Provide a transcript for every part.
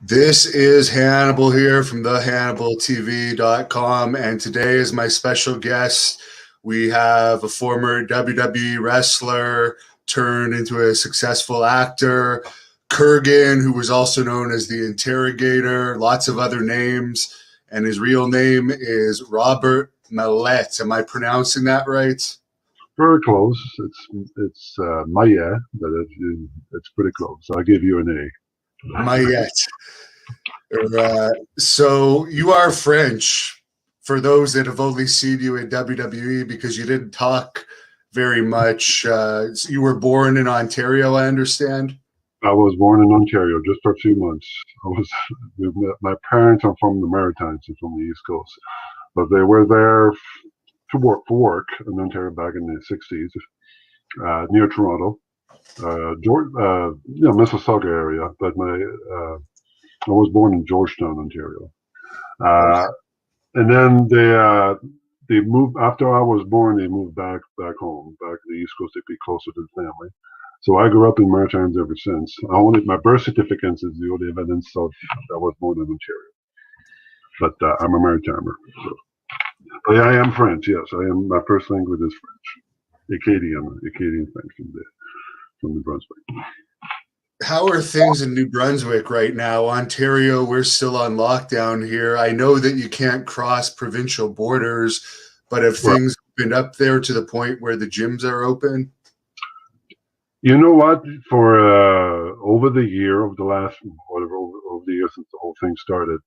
This is Hannibal here from thehannibaltv.com, and today is my special guest. We have a former WWE wrestler turned into a successful actor, Kurrgan, who was also known as the Interrogator, lots of other names, and his real name is Robert Mallet. Am I pronouncing that right? Very close. It's Maya, but it's pretty close. I'll give you an A. Mayette. So you are French, for those that have only seen you in WWE, because you didn't talk very much. You were born in Ontario, I understand. I was born in Ontario just for a few months. My parents are from the Maritimes and from the East Coast, but they were there to work for work in Ontario back in the 60s, near Toronto, Mississauga area. But I was born in Georgetown, Ontario. And then they moved after I was born. They moved back home, back to the East Coast to be closer to the family. So I grew up in Maritimes ever since. My birth certificate is the only evidence of I was born in Ontario. But I'm a Maritimer. So. But I am French. Yes, I am. My first language is French, Acadian French from New Brunswick. How are things in New Brunswick right now? Ontario, we're still on lockdown here. I know that you can't cross provincial borders, but have things opened up there to the point where the gyms are open? You know what? For over the year, over the last over the year since the whole thing started,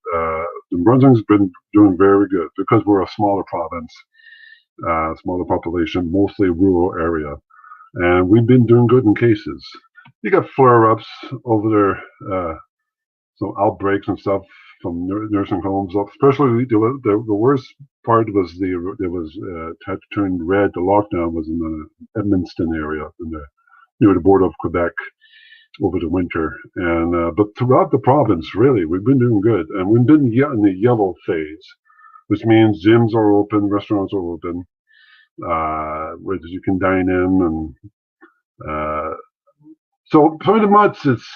New Brunswick's been doing very good because we're a smaller province, smaller population, mostly rural area, and we've been doing good in cases. You got flare-ups over there, some outbreaks and stuff from nursing homes. Especially the worst part was had to turn red. The lockdown was in the Edmundston area, near the border of Quebec, over the winter. And but throughout the province, really, we've been doing good, and we've been in the yellow phase, which means gyms are open, restaurants are open, where you can dine in and. So pretty much it's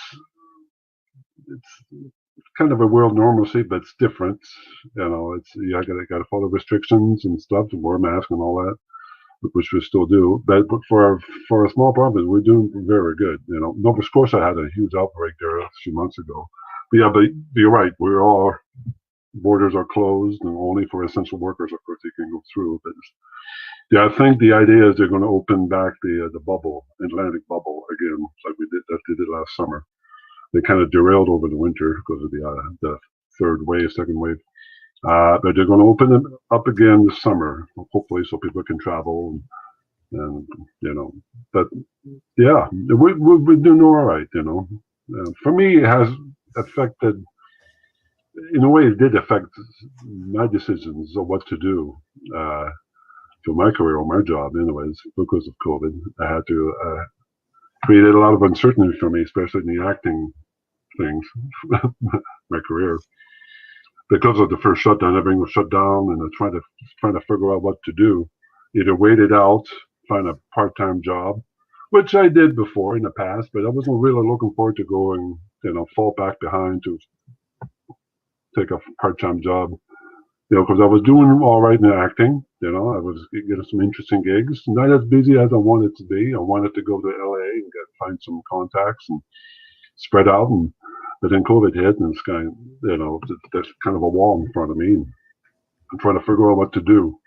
kind of a world normalcy, but it's different. I gotta follow restrictions and stuff, and wear a mask and all that, which we still do. But for a small province, we're doing very good. Nova Scotia had a huge outbreak there a few months ago. But you're right. Borders are closed, and only for essential workers, of course, they can go through. But yeah, I think the idea is they're going to open back the bubble, Atlantic bubble again, like they did last summer. They kind of derailed over the winter because of the second wave. But they're going to open it up again this summer, hopefully, so people can travel and But yeah, we're doing all right. For me, it has affected. In a way, it did affect my decisions of what to do. For my career or my job, anyways, because of COVID, I had to created a lot of uncertainty for me, especially in the acting things, my career, because of the first shutdown. Everything was shut down, and I trying to figure out what to do. Either wait it out, find a part-time job, which I did before in the past, but I wasn't really looking forward to going, fall back behind to take a part-time job. Because I was doing all right in acting. I was getting some interesting gigs. Not as busy as I wanted to be. I wanted to go to LA and find some contacts and spread out. But then COVID hit, and it's there's kind of a wall in front of me. And I'm trying to figure out what to do.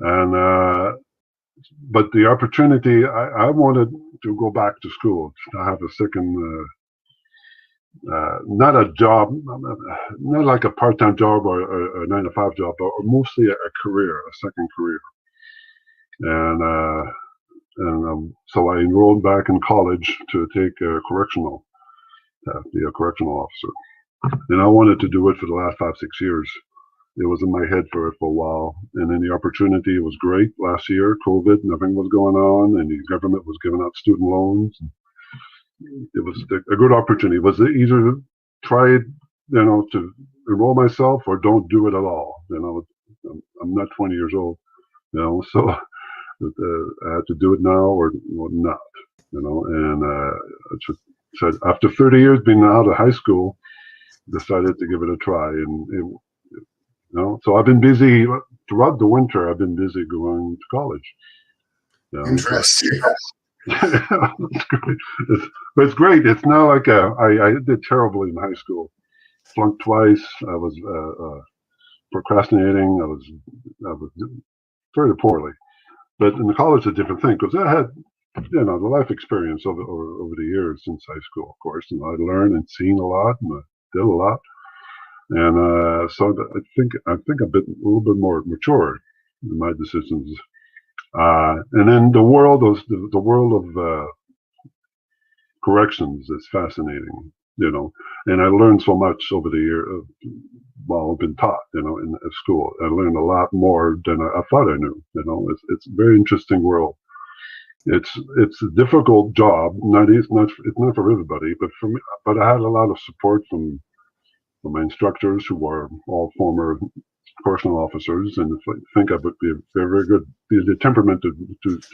And but the opportunity, I wanted to go back to school. I have a second. Not a job, not like a part-time job or a 9-to-5 job, but mostly a career, a second career. And so I enrolled back in college to take correctional, be a correctional officer. And I wanted to do it for the last 5-6 years. It was in my head for a while. And then the opportunity was great last year. COVID, nothing was going on, and the government was giving out student loans. It was a good opportunity. It was either to try it, to enroll myself, or don't do it at all. I'm not 20 years old, so I had to do it now or not, And I said, after 30 years being out of high school, decided to give it a try, and so I've been busy throughout the winter. I've been busy going to college. So Interesting. it's great. But it's great. It's not like I did terribly in high school. Flunked twice. I was procrastinating. I was very poorly. But in the college, it's a different thing because I had the life experience over the years since high school, of course, and I learned and seen a lot, and I did a lot, and so I think I've been a little bit more mature in my decisions. And then the world of corrections is fascinating, and I learned so much over the year. I've been taught, in at school. I learned a lot more than I thought I knew. It's a very interesting world. It's a difficult job. It's not for everybody, but for me. But I had a lot of support from my instructors, who were all former correctional officers, and I think I would be very, very good. The temperament to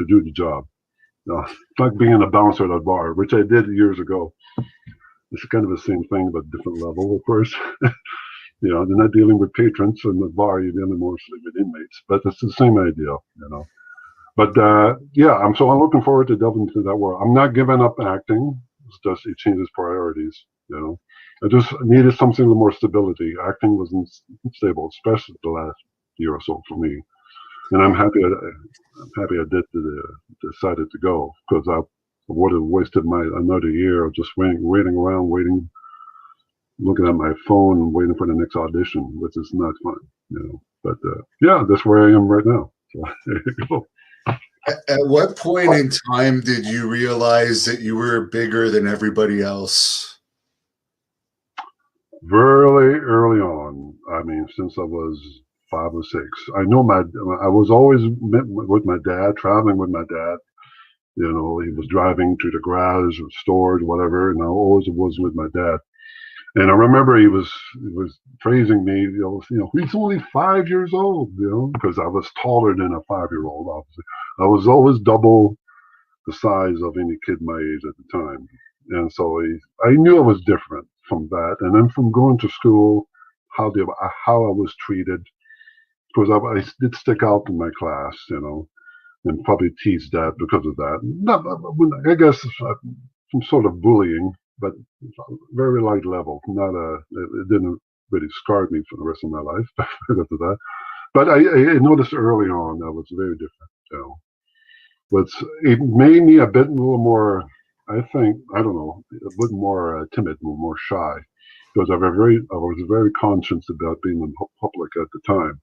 do the job. It's like being a bouncer at a bar, which I did years ago. It's kind of the same thing, but different level, of course. They're not dealing with patrons in the bar; you're dealing mostly with inmates. But it's the same idea. But yeah, I'm looking forward to delving into that world. I'm not giving up acting. It's just it changes priorities. I just needed something with more stability. Acting wasn't stable, especially the last year or so for me. And I'm happy I decided to go, because I would have wasted another year of just waiting around, looking at my phone, and waiting for the next audition, which is not fun. But yeah, that's where I am right now. So there you go. At what point in time did you realize that you were bigger than everybody else? Very early on. I mean, since I was 5 or 6. I was always with my dad, traveling with my dad. He was driving to the garage or stores, whatever, and I always was with my dad. And I remember he was praising me. He's only 5 years old. Because I was taller than a 5-year-old. Obviously, I was always double the size of any kid my age at the time. And so I knew I was different from that. And then from going to school, how I was treated, because I did stick out in my class, and probably teased that because of that. Not, I guess some sort of bullying, but very light level. It didn't really scar me for the rest of my life because of that. But I noticed early on I was very different. But it made me a little more, I think, I don't know, a bit more timid, more shy, because I was very conscious about being in public at the time.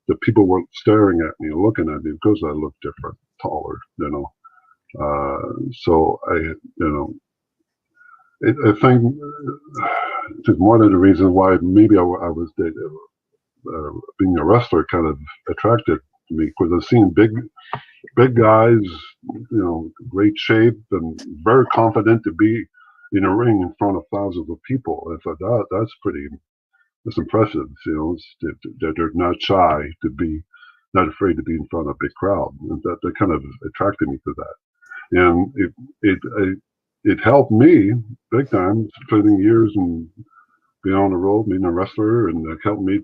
The people were staring at me and looking at me because I looked different, taller. So I think it's one of the reasons why maybe I was being a wrestler kind of attracted to me, because I've seen big guys, great shape and very confident to be in a ring in front of thousands of people. I thought that's impressive. That they're not shy to be, not afraid to be in front of a big crowd. And that kind of attracted me to that. And it helped me big time, spending years and being on the road, being a wrestler, and it helped me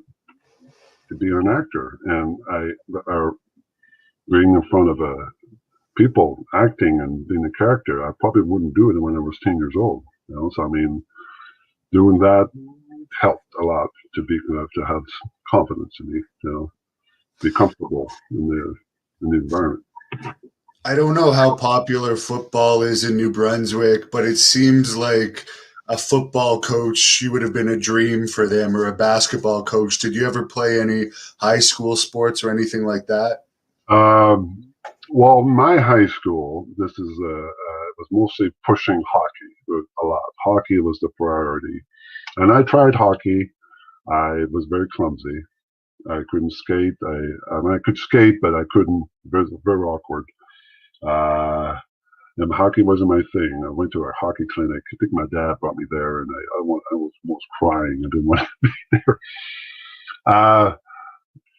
to be an actor. And being in front of people, acting and being a character, I probably wouldn't do it when I was 10 years old. So I mean, doing that helped a lot to have confidence in me, be comfortable in the environment. I don't know how popular football is in New Brunswick, but it seems like a football coach, you would have been a dream for them, or a basketball coach. Did you ever play any high school sports or anything like that? Well, my high school, this is was mostly pushing hockey a lot. Hockey was the priority, and I tried hockey. I was very clumsy. I couldn't skate. I could skate, but I couldn't. Very, very awkward. And hockey wasn't my thing. I went to a hockey clinic. I think my dad brought me there, and I was almost crying. I didn't want to be there.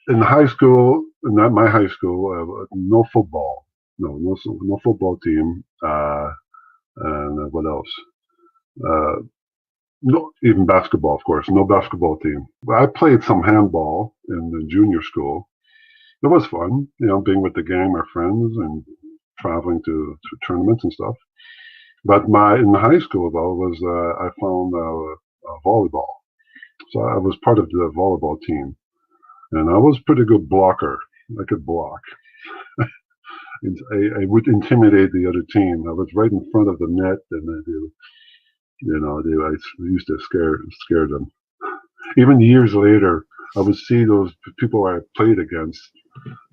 In high school, not my high school, no football. No football team. And what else? No, even basketball, of course. No basketball team. I played some handball in the junior school. It was fun, being with the gang, my friends, and traveling to tournaments and stuff. But in high school though was I found volleyball. So I was part of the volleyball team, and I was pretty good blocker. I could block. I would intimidate the other team. I was right in front of the net, and I used to scare them. Even years later, I would see those people I played against.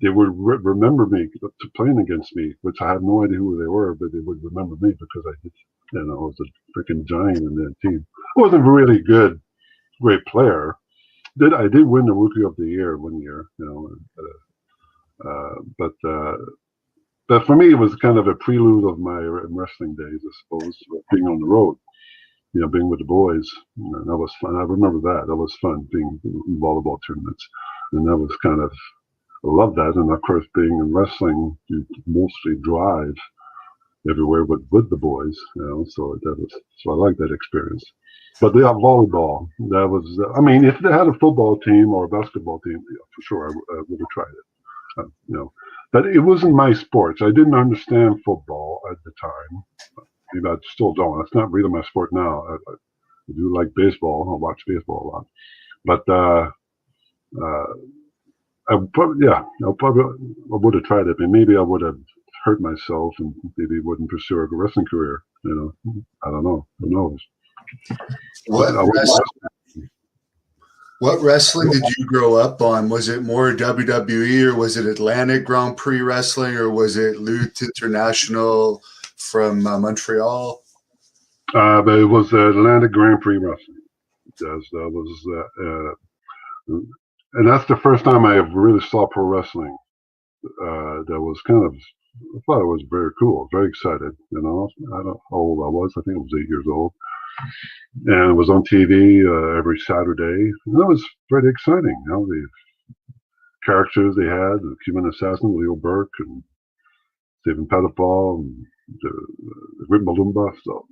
They would remember me to playing against me, which I have no idea who they were, but they would remember me because I was a freaking giant in that team. I wasn't really good, great player. I did win the Rookie of the Year one year, but for me, it was kind of a prelude of my wrestling days, I suppose, being on the road, being with the boys. And that was fun. I remember that. That was fun, being in volleyball tournaments. And that was kind of, I love that. And of course, being in wrestling, you mostly drive everywhere with the boys, so I like that experience. But volleyball, that was, if they had a football team or a basketball team, for sure, I would have tried it. But it wasn't my sports. I didn't understand football at the time. Maybe I still don't. It's not really my sport now. I do like baseball. I watch baseball a lot. But I would have tried it. And maybe I would have hurt myself and maybe wouldn't pursue a wrestling career. I don't know. Who knows? What wrestling did you grow up on? Was it more WWE, or was it Atlantic Grand Prix Wrestling, or was it Lutte International from Montreal? But it was Atlantic Grand Prix Wrestling. That was, and that's the first time I really saw pro wrestling. That was I thought it was very cool, very excited. I don't know how old I was. I think I was 8 years old. And it was on TV every Saturday. And that was pretty exciting. The characters they had, the Cuban Assassin, Leo Burke, and Stephen Pettifall, and the Rip Malumba. So,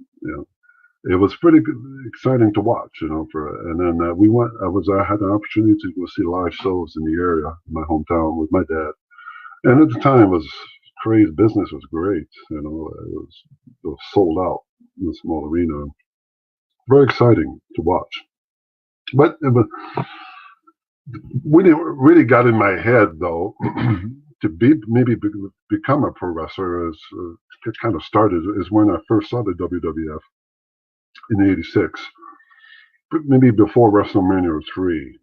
it was pretty exciting to watch, and then I had an opportunity to go see live shows in the area, in my hometown, with my dad. And at the time, it was crazy. Business was great. It was sold out in a small arena. Very exciting to watch. But when it really got in my head, though, to become a pro wrestler, it kind of started is when I first saw the WWF in '86, maybe before WrestleMania 3,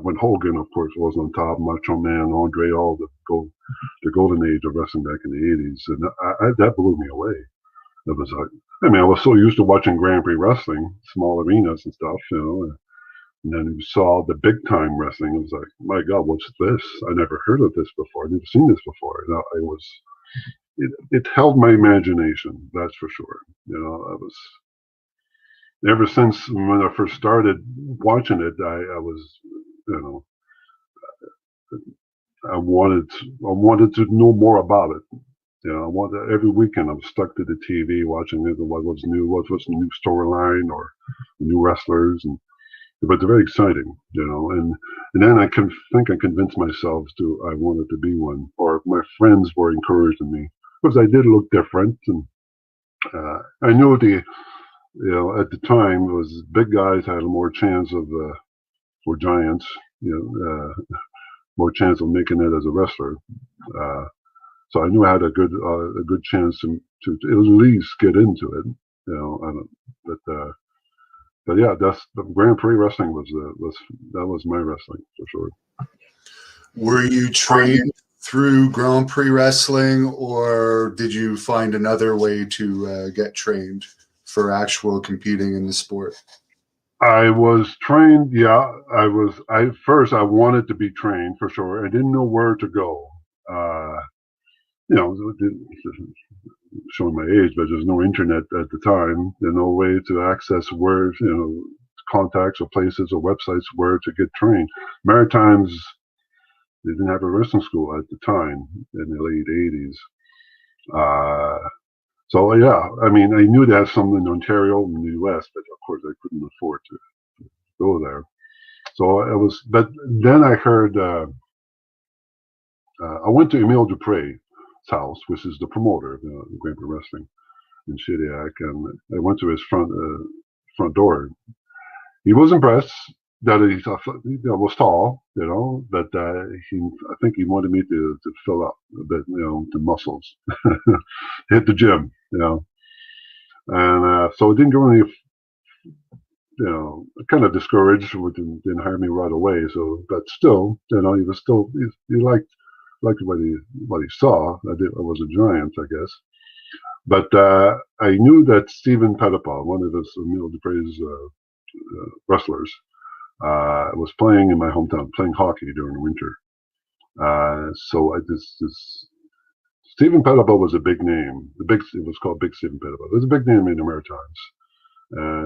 when Hogan, of course, was on top, Macho Man, Andre, all the golden age of wrestling back in the '80s, and that blew me away. It was I was so used to watching Grand Prix wrestling, small arenas and stuff, and then you saw the big time wrestling. It was like, my God, what's this? I never heard of this before. I've never seen this before. It held my imagination, that's for sure. I was, ever since when I first started watching it, I was, I wanted to know more about it. I wanted every weekend. I'm stuck to the TV watching it. What was new? What was the new storyline or new wrestlers? But they're very exciting, And then I convinced myself I wanted to be one, or my friends were encouraging me because I did look different, and I knew at the time it was big guys had more chance of or giants, more chance of making it as a wrestler. So I knew I had a good chance to at least get into it, but yeah, that's the Grand Prix wrestling that was my wrestling for sure. Were you trained through Grand Prix wrestling, or did you find another way to get trained for actual competing in the sport? I was trained. Yeah, I was. First I wanted to be trained for sure. I didn't know where to go. Showing my age, but there's no internet at the time. There's no way to access where, contacts or places or websites where to get trained. Maritimes, they didn't have a wrestling school at the time in the late '80s. So yeah, I mean, I knew they had some in Ontario and the U.S., but of course I couldn't afford to go there. So it was, but then I heard, I went to Emile Dupre's house, which is the promoter of Grand Prix Wrestling in Shediac, and I went to his front door. He was impressed that I was tall, but I think he wanted me to fill up a bit, the muscles, hit the gym, and so it didn't go any, kind of discouraged. Didn't hire me right away. So, but still, he was still he liked what he saw. I was a giant, I guess. But I knew that Stephen Pettipaw, one of his Emile Dupre's wrestlers, was playing in my hometown, playing hockey during the winter. So this Stephen Pettipaw was a big name. It was called Big Stephen Pettipaw. It was a big name in the Maritimes.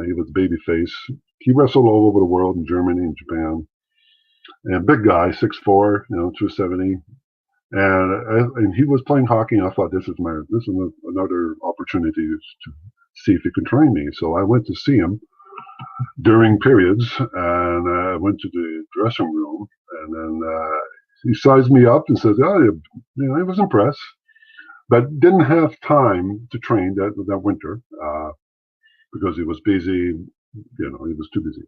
He was babyface. He wrestled all over the world, in Germany and Japan. And big guy, 6'4", 270. And he was playing hockey, and I thought this is another opportunity to see if he can train me. So I went to see him during periods, and I went to the dressing room, and then he sized me up and said, "Oh, I was impressed, but didn't have time to train that winter because he was busy. He was too busy."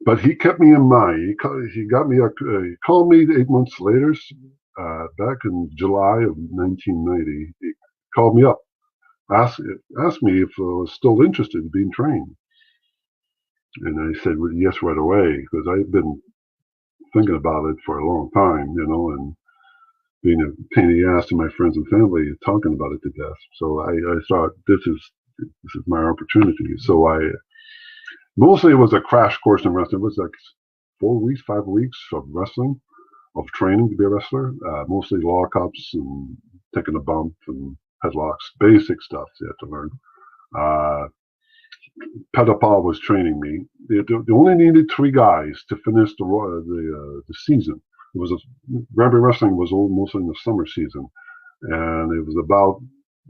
But he kept me in mind. He got me. He called me 8 months later, back in July of 1990. He called me up, asked me if I was still interested in being trained, and I said yes right away, because I've been thinking about it for a long time, and being a pain in the ass to my friends and family, talking about it to death. So I thought this is my opportunity. So mostly it was a crash course in wrestling. It was like 4 weeks, 5 weeks of wrestling, of training to be a wrestler. Mostly lockups and taking a bump and headlocks, basic stuff you had to learn. Pettipaw was training me. They only needed 3 guys to finish the season. It was Grand Prix Wrestling was mostly in the summer season, and it was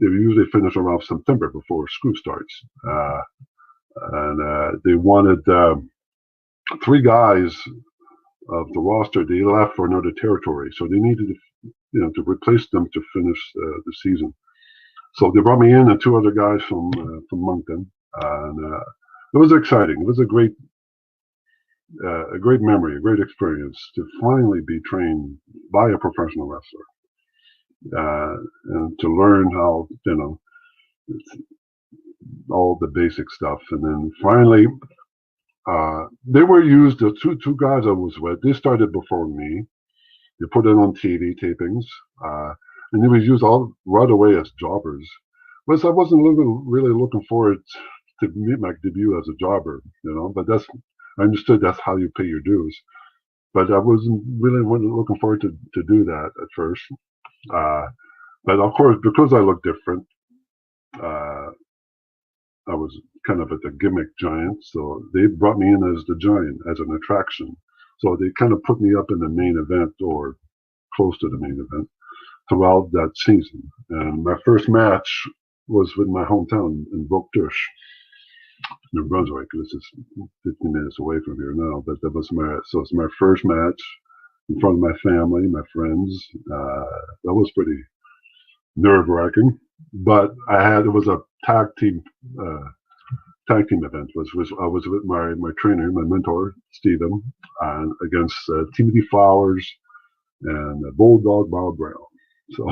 they usually finish around September before school starts. And they wanted 3 guys of the roster. They left for another territory, so they needed to replace them to finish the season. So they brought me in and 2 other guys from Moncton, and it was exciting. It was a great memory, a great experience to finally be trained by a professional wrestler, and to learn how all the basic stuff. And then finally, they were used. The two guys I was with, they started before me. They put it on TV tapings, and they was used all right away as jobbers. But I wasn't really looking forward to meet my debut as a jobber, But I understood that's how you pay your dues. But I wasn't really looking forward to do that at first. But of course, because I looked different, I was kind of at the gimmick giant, so they brought me in as the giant, as an attraction. So they kind of put me up in the main event, or close to the main event, throughout that season. And my first match was with my hometown in Beauctouche, New Brunswick. This is 15 minutes away from here now, but it's my first match in front of my family, my friends. That was pretty nerve-wracking, but it was a tag team event. I was with my trainer, my mentor, Stephen, and against Timothy Flowers and Bulldog Bob Brown. So,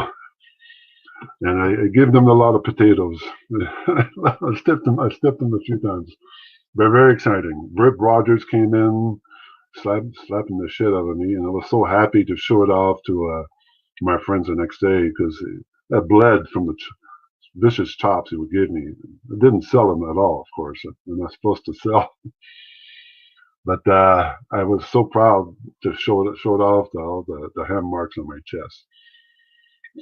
and I gave them a lot of potatoes. I stepped them a few times. But very exciting. Rip Rogers came in, slapping the shit out of me, and I was so happy to show it off to my friends the next day, because that bled from the vicious chops he would give me. I didn't sell them at all, of course. I'm not supposed to sell. But I was so proud to show it off, all the hand marks on my chest,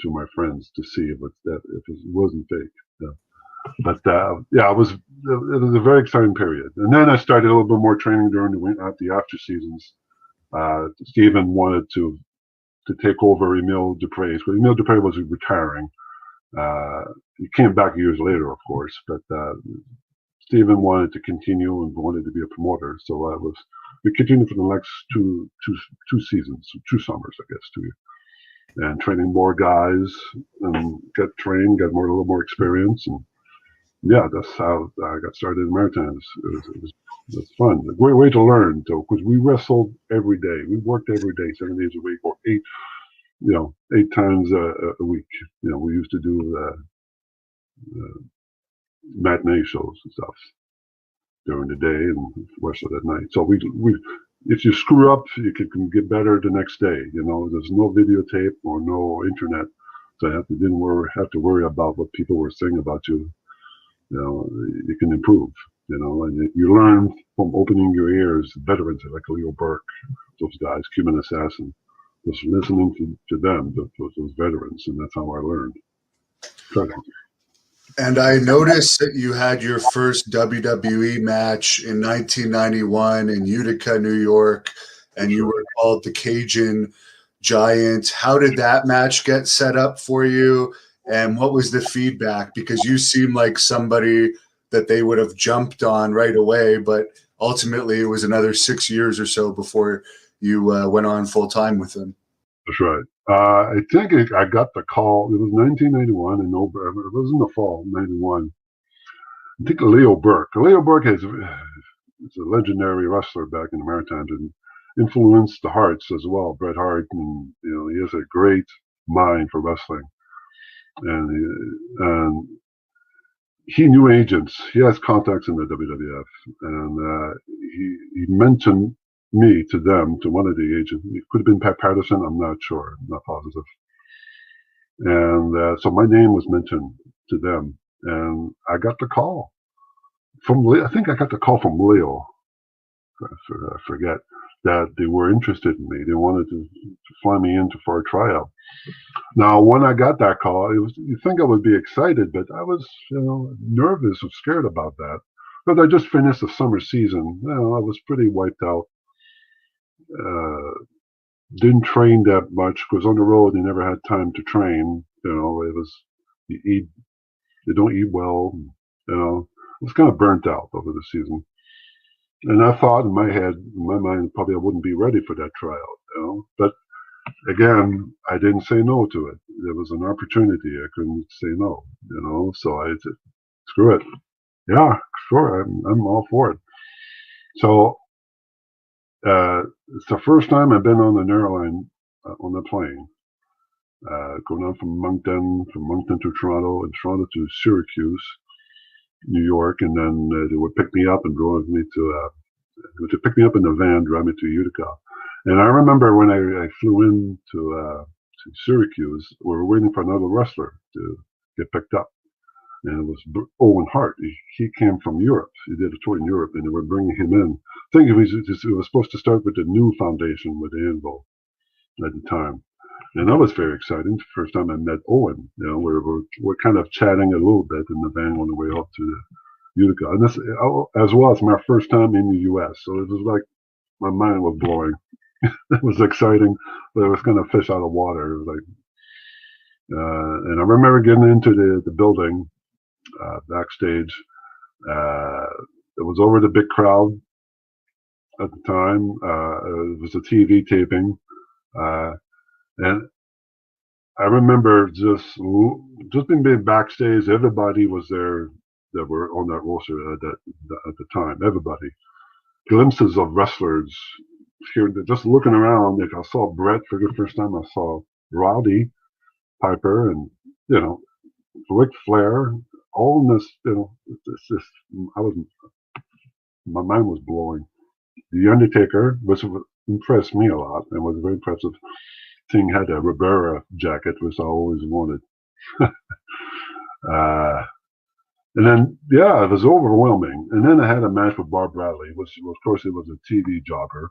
to my friends, to see if it wasn't fake. Yeah. But it was a very exciting period. And then I started a little bit more training during the after seasons. Stephen wanted to take over Emile Dupre's, but Emile Dupre was retiring. He came back years later, of course, but Stephen wanted to continue and wanted to be a promoter, so we continued for the next two seasons, 2 summers, I guess, 2 years, and training more guys and got trained, got a little more experience, and yeah, that's how I got started in Maritimes. It was fun. A great way to learn, though, because we wrestled every day. We worked every day, 7 days a week, or 8 times a week. We used to do matinee shows and stuff during the day and wrestled at night. So we if you screw up, you can get better the next day. There's no videotape or no internet, so you didn't have to worry about what people were saying about you. You can improve. And you learn from opening your ears. Veterans like Leo Burke, those guys, Cuban Assassin, just listening to them, those veterans, and that's how I learned. And I noticed that you had your first WWE match in 1991 in Utica, New York, and you were called the Cajun Giant. How did that match get set up for you? And what was the feedback? Because you seem like somebody that they would have jumped on right away, but ultimately it was another 6 years or so before you went on full time with them. That's right. I think I got the call. It was 1991 in November. It was in the fall, 91. I think Leo Burke. Leo Burke is a legendary wrestler back in the Maritimes and influenced the Harts as well. Bret Hart, and he has a great mind for wrestling, and he knew agents. He has contacts in the WWF, and he mentioned me to them, to one of the agents. It could have been Pat Patterson. I'm not sure. I'm not positive. And so my name was mentioned to them, and I got the call from. I think I got the call from Leo. I forget that they were interested in me. They wanted to fly me in for a tryout. Now, when I got that call, you think I would be excited, but I was, nervous and scared about that. But I just finished the summer season. I was pretty wiped out. Didn't train that much because on the road you never had time to train. It was you don't eat well. I was kind of burnt out over the season, and I thought in my mind, probably I wouldn't be ready for that tryout. But again, I didn't say no to it. There was an opportunity. I couldn't say no. So I said, screw it. Yeah, sure. I'm all for it. So. It's the first time I've been on an airline on a plane, going on from Moncton to Toronto, and Toronto to Syracuse, New York, and then they would pick me up and drive me to pick me up in the van, drive me to Utica. And I remember when I flew in to Syracuse, we were waiting for another wrestler to get picked up. And it was Owen Hart. He came from Europe. He did a tour in Europe, and they were bringing him in. I think it was supposed to start with the new foundation with Anvil at the time. And that was very exciting. The first time I met Owen, we're kind of chatting a little bit in the van on the way up to Utica. And this, as well as my first time in the U.S. So it was like my mind was blowing. It was exciting, but it was kind of fish out of water. It was like, and I remember getting into the building. Backstage, it was over the big crowd at the time. It was a TV taping, and I remember just being backstage. Everybody was there that were on that roster at the time. Everybody, glimpses of wrestlers here. Just looking around, I saw Brett for the first time. I saw Roddy Piper, and Ric Flair. All in this, it's just, my mind was blowing. The Undertaker, which impressed me a lot and was very impressive. Thing had a Ribera jacket, which I always wanted. And then, yeah, it was overwhelming. And then I had a match with Bob Bradley, which, of course, it was a TV jobber.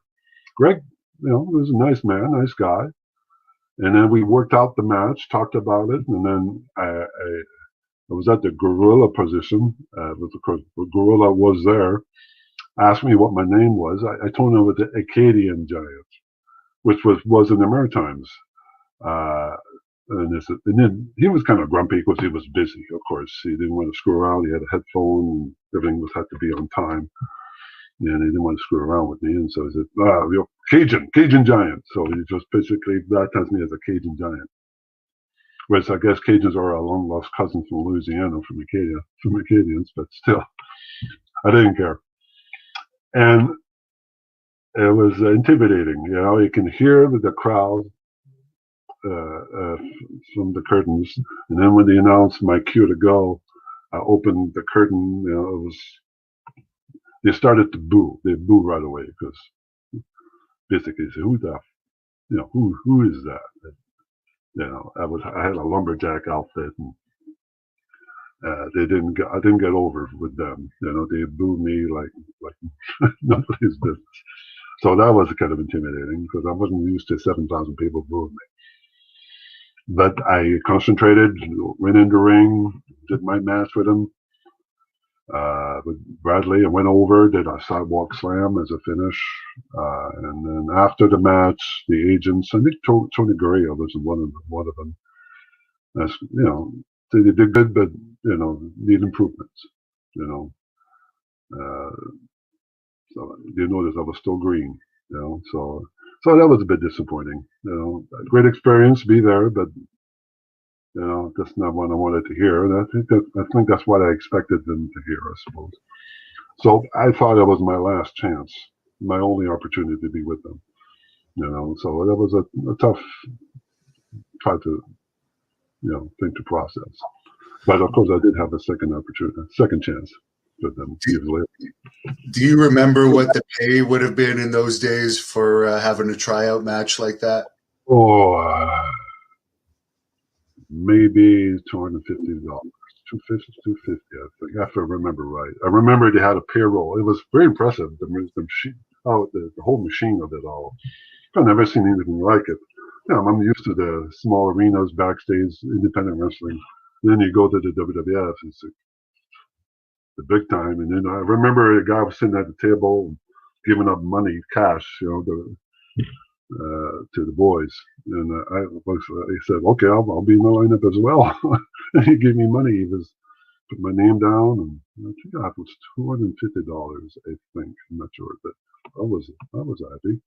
Greg, was a nice man, nice guy. And then we worked out the match, talked about it, and then I was at the gorilla position. The gorilla was there. Asked me what my name was. I told him it was the Acadian Giant, which was in the Maritimes. And then he was kind of grumpy because he was busy. Of course, he didn't want to screw around. He had a headphone, and everything had to be on time, and he didn't want to screw around with me. And so he said, you're Cajun giant." So he just basically baptized me as a Cajun giant. Whereas I guess Cajuns are a long lost cousin from Louisiana, from Acadians, but still, I didn't care. And it was intimidating. You can hear the crowd from the curtains, and then when they announced my cue to go, I opened the curtain. They started to boo. They boo right away because basically, they said, who is that? I had a lumberjack outfit, and I didn't get over with them. They booed me like nobody's business. So that was kind of intimidating because I wasn't used to 7,000 people booing me. But I concentrated, went in the ring, did my match with him, with Bradley. I went over, did a sidewalk slam as a finish. And then after the match, the agents, I think Tony Gurria was one of them. They did good, but, need improvements, So you notice I was still green, so that was a bit disappointing. Great experience, be there, but that's not what I wanted to hear. And I think that's what I expected them to hear, I suppose. So I thought it was my last chance, my only opportunity to be with them. So that was a tough try to thing to process. But of course, I did have a second chance with them years later. Do you remember what the pay would have been in those days for having a tryout match like that? Oh, maybe $250, $250. I think, if I remember right. I remember they had a payroll. It was very impressive. The machine, the whole machine of it all. I've never seen anything like it. I'm used to the small arenas, backstage, independent wrestling. And then you go to the WWF, it's the big time. And then I remember a guy was sitting at the table giving up money, cash, to the boys. And he said, "Okay, I'll be in the lineup as well." And he gave me money. He put my name down, and I think it was $250, I think. I'm not sure, but I was happy.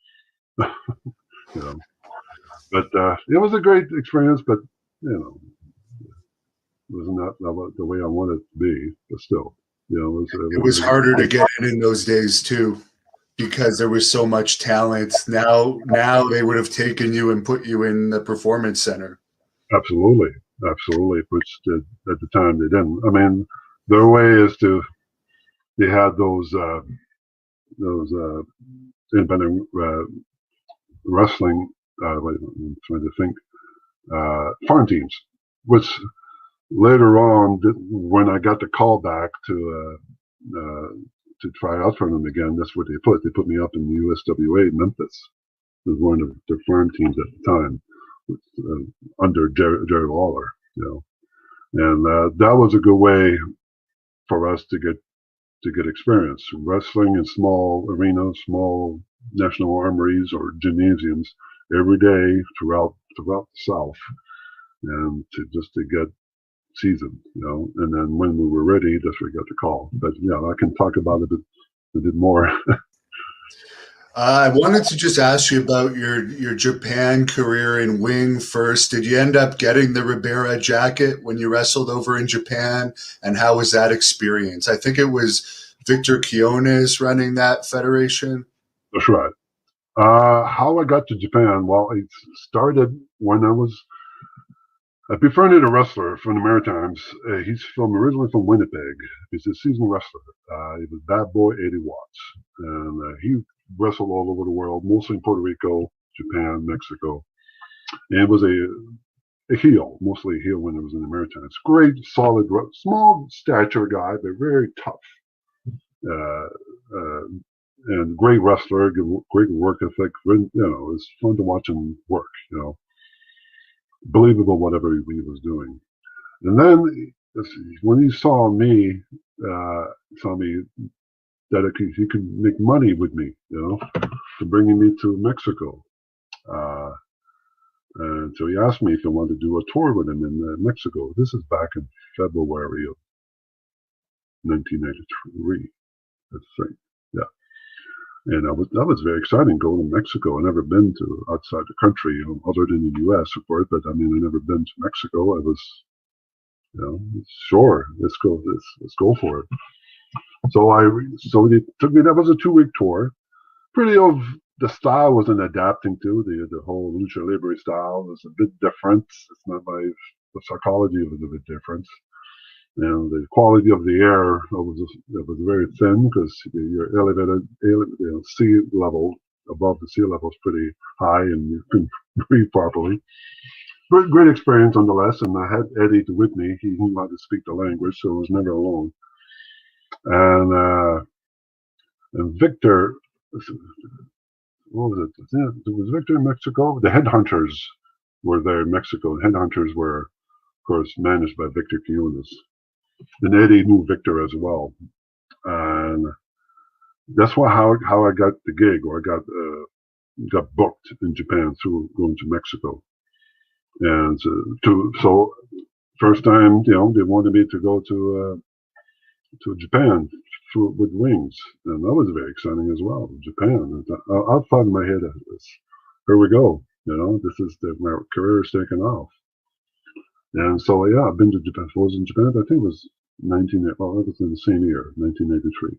But it was a great experience, but it was not the way I wanted it to be, but still, it was harder to get in those days too, because there was so much talent. Now they would have taken you and put you in the performance center. Absolutely, which at the time they didn't. I mean, their way is they had those independent wrestling. I'm trying to think, farm teams, which later on, when I got the call back to try out for them again, that's what they put me up in the USWA Memphis. It was one of their farm teams at the time, under Jerry Lawler, and that was a good way for us to get experience wrestling in small arenas, small national armories or gymnasiums every day throughout the South, and to get seasoned, and then when we were ready, that's where we got the call. But I can talk about it a bit more. I wanted to just ask you about your Japan career in Wing first. Did you end up getting the Ribera jacket when you wrestled over in Japan? And how was that experience? I think it was Victor Quiones running that federation. That's right. How I got to Japan? Well, it started when I befriended a wrestler from the Maritimes. He's originally from Winnipeg. He's a seasoned wrestler. He was Bad Boy 80 Watts. And he wrestled all over the world, mostly in Puerto Rico, Japan, Mexico. And was a heel, mostly a heel when he was in the Maritimes. Great, solid, small stature guy, but very tough. And great wrestler, great work ethic. It's fun to watch him work, Believable whatever he was doing. And then when he saw me that he could make money with me, to bringing me to Mexico. And so he asked me if I wanted to do a tour with him in Mexico. This is back in February of 1993, let's say. Yeah. And that was very exciting going to Mexico. I never been to outside the country, other than the U.S. of course. But I mean, I never been to Mexico. I was, sure, let's go for it. So they took me. That was a 2-week tour. Pretty of the style wasn't adapting to the whole lucha libre style was a bit different. It's not the psychology was a bit different. And the quality of the air was very thin because your elevated sea level above the sea level is pretty high and you couldn't breathe properly. But great experience nonetheless. And I had Eddie with me. He knew how to speak the language, so I was never alone. And Victor, what was it? It was Victor in Mexico. The headhunters were there in Mexico. The headhunters were, of course, managed by Victor Quiñones. And Eddie knew Victor as well. And that's how I got the gig, or I got booked in Japan through going to Mexico. And so first time, they wanted me to go to Japan with wings, and that was very exciting as well. Japan, I thought in my head, here we go. This is my career is taking off. And so yeah, I've been to Japan. I was in Japan. I think it was it was in the same year, 1983.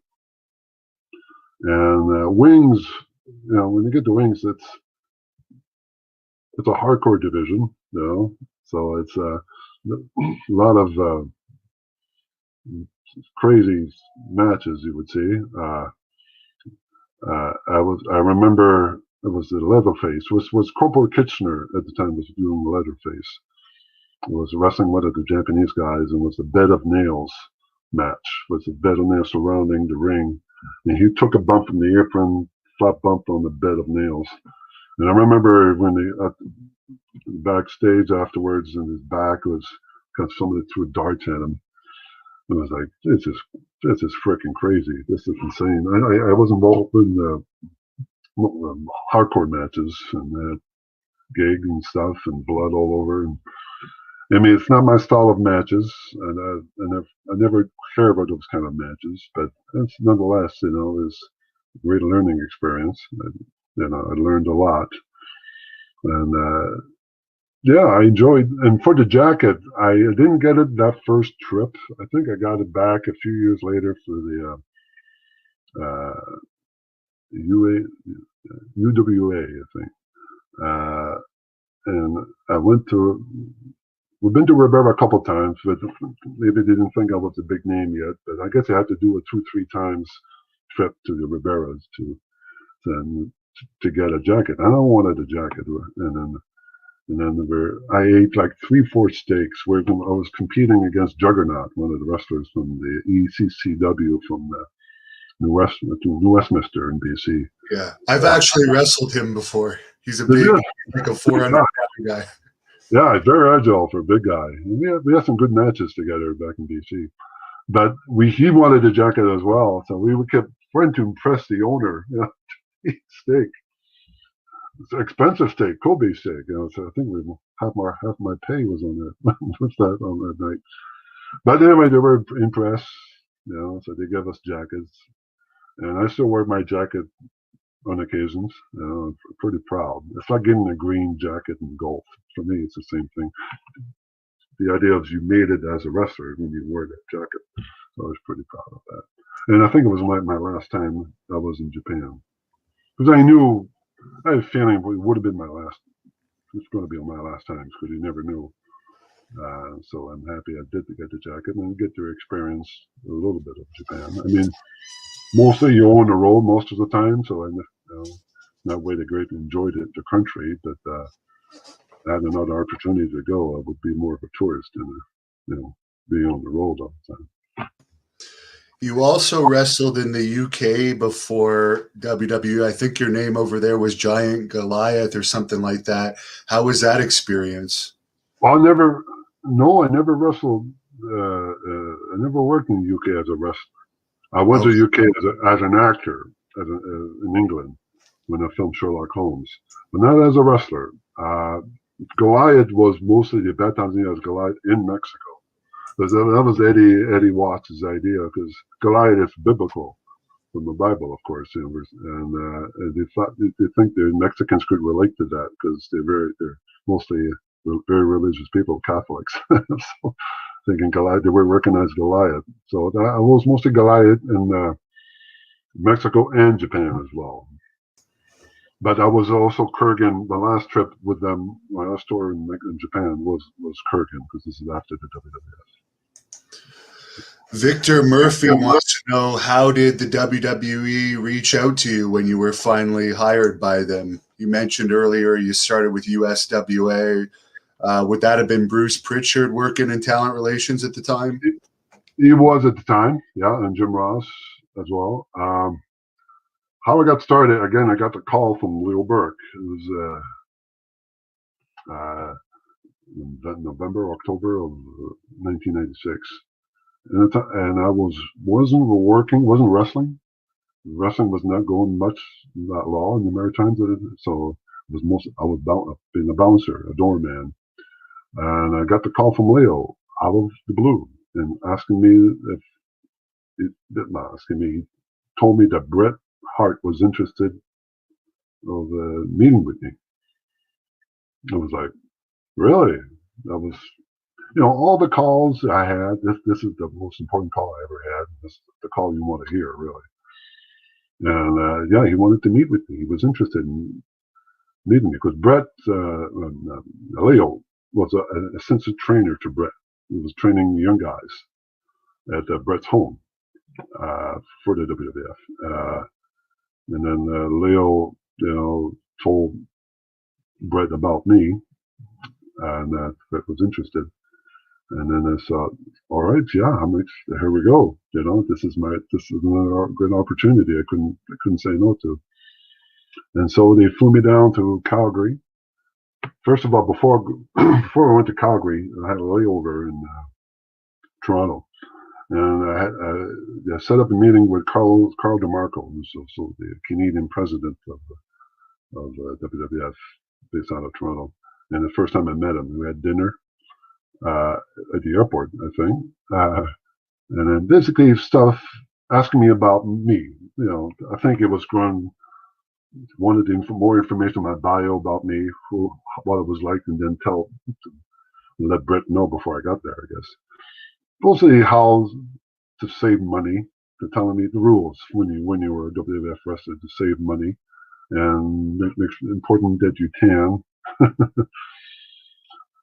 And wings, when you get to wings, it's a hardcore division, So it's a lot of crazy matches, you would see. I remember it was the Leatherface. Was Corporal Kitchener at the time was doing the Leatherface. It was wrestling one of the Japanese guys, and was the bed of nails match. Was the bed of nails surrounding the ring, and he took a bump from the apron, flat bump on the bed of nails. And I remember when backstage afterwards, and his back was because somebody threw darts at him. And I was like, this is freaking crazy. This is insane. I was involved in hardcore matches and gigs and stuff and blood all over. And I mean, it's not my style of matches, and I never care about those kind of matches. But it's nonetheless, it's a great learning experience. I learned a lot, and yeah, I enjoyed. And for the jacket, I didn't get it that first trip. I think I got it back a few years later for the UWA, I think. And we've been to Ribera a couple of times, but maybe they didn't think I was a big name yet. But I guess I had to do a 2-3 times trip to the Riberas to get a jacket. I wanted a jacket, and then I ate like 3-4 steaks. Where I was competing against Juggernaut, one of the wrestlers from the ECCW from New Westminster in BC. Yeah, I've actually wrestled him before. He's a big, like a 400 guy. Yeah, he's very agile for a big guy. And we had some good matches together back in BC. But he wanted a jacket as well, so we kept trying to impress the owner. Eat steak. It's an expensive steak, Kobe steak. So I think half my pay was on that. What's that on that night? But anyway, they were impressed. So they gave us jackets, and I still wear my jacket on occasions. I'm pretty proud. It's like getting a green jacket in golf. For me, it's the same thing. The idea of you made it as a wrestler when you wore that jacket. So I was pretty proud of that. And I think it was my last time I was in Japan. Because I had a feeling it would have been my last. It's going to be my last time because you never knew. So I'm happy I did get the jacket and get to experience a little bit of Japan. I mean, mostly you're on the road most of the time, so I not really greatly enjoyed the country, but I had another opportunity to go. I would be more of a tourist than being on the road all the time. You also wrestled in the UK before WWE. I think your name over there was Giant Goliath or something like that. How was that experience? Well, I never wrestled. I never worked in the UK as a wrestler. I went to the UK as an actor in England when I filmed Sherlock Holmes, but not as a wrestler. Goliath was mostly the baptizing as Goliath in Mexico. Because that was Eddie Watts' idea, because Goliath is biblical from the Bible, of course, and they think the Mexicans could relate to that because they're mostly very religious people, Catholics. So thinking Goliath, they were recognized Goliath. So that was mostly Goliath in Mexico and Japan as well. But I was also Kurrgan. My last trip with them, my last tour in Japan was Kurrgan, because this is after the WWF. Victor Murphy wants to know, how did the WWE reach out to you when you were finally hired by them? You mentioned earlier you started with USWA. Would that have been Bruce Pritchard working in talent relations at the time? He was at the time, yeah, and Jim Ross as well. How I got started, again, I got the call from Leo Burke. It was November, October of 1996. And I wasn't wrestling. Wrestling was not going much that law in the Maritimes, so I was being a bouncer, a doorman, and I got the call from Leo out of the blue and asking me he told me that Bret Hart was interested of meeting with me. I was like, really? That was, all the calls I had. This is the most important call I ever had. This is the call you want to hear, really. And yeah, he wanted to meet with me. He was interested in meeting me because Leo was an assistant trainer to Bret. He was training young guys at Bret's home for the WWF. And then Leo, told Bret about me, and Bret was interested. And then I thought, all right, yeah, here we go. This is another great opportunity. I couldn't say no to. And so they flew me down to Calgary. First of all, before I went to Calgary, I had a layover in Toronto, and I set up a meeting with Carl DeMarco, who's also the Canadian president of WWF, based out of Toronto. And the first time I met him, we had dinner at the airport, I think. And then basically stuff asking me about me. I think it was wanted more information on my bio about me, what it was like, and then let Bret know before I got there, I guess. Mostly how to save money, to telling me the rules when you were a WWF wrestler, to save money and make it important that you tan.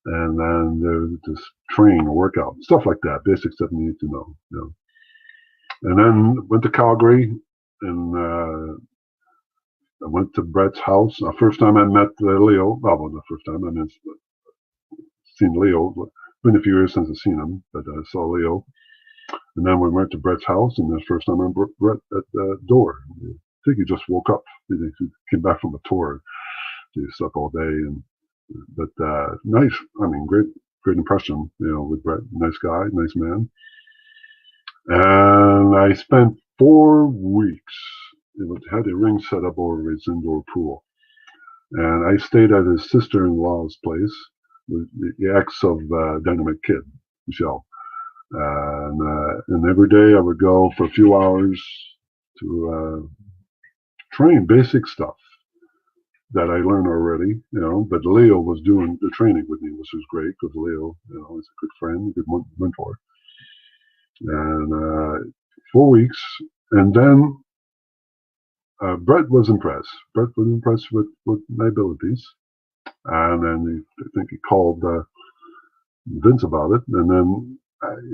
And then just train or work out, stuff like that, basic stuff you need to know. And then went to Calgary, and I went to Bret's house. The first time I met Leo, well, the first time I seen Leo. It's been a few years since I've seen him, but I saw Leo. And then we went to Bret's house, and the first time I met Bret at the door. I think he just woke up. He came back from a tour. He slept all day, but nice. I mean, great impression, with Bret. Nice guy, nice man. And I spent 4 weeks. Had a ring set up over his indoor pool, and I stayed at his sister-in-law's place, the ex of Dynamite Kid, Michelle. And every day I would go for a few hours to train basic stuff that I learned already, but Leo was doing the training with me, which was great because Leo, is a good friend, a good mentor. And 4 weeks, and then Bret was impressed. Bret was impressed with my abilities, and then I think he called Vince about it. And then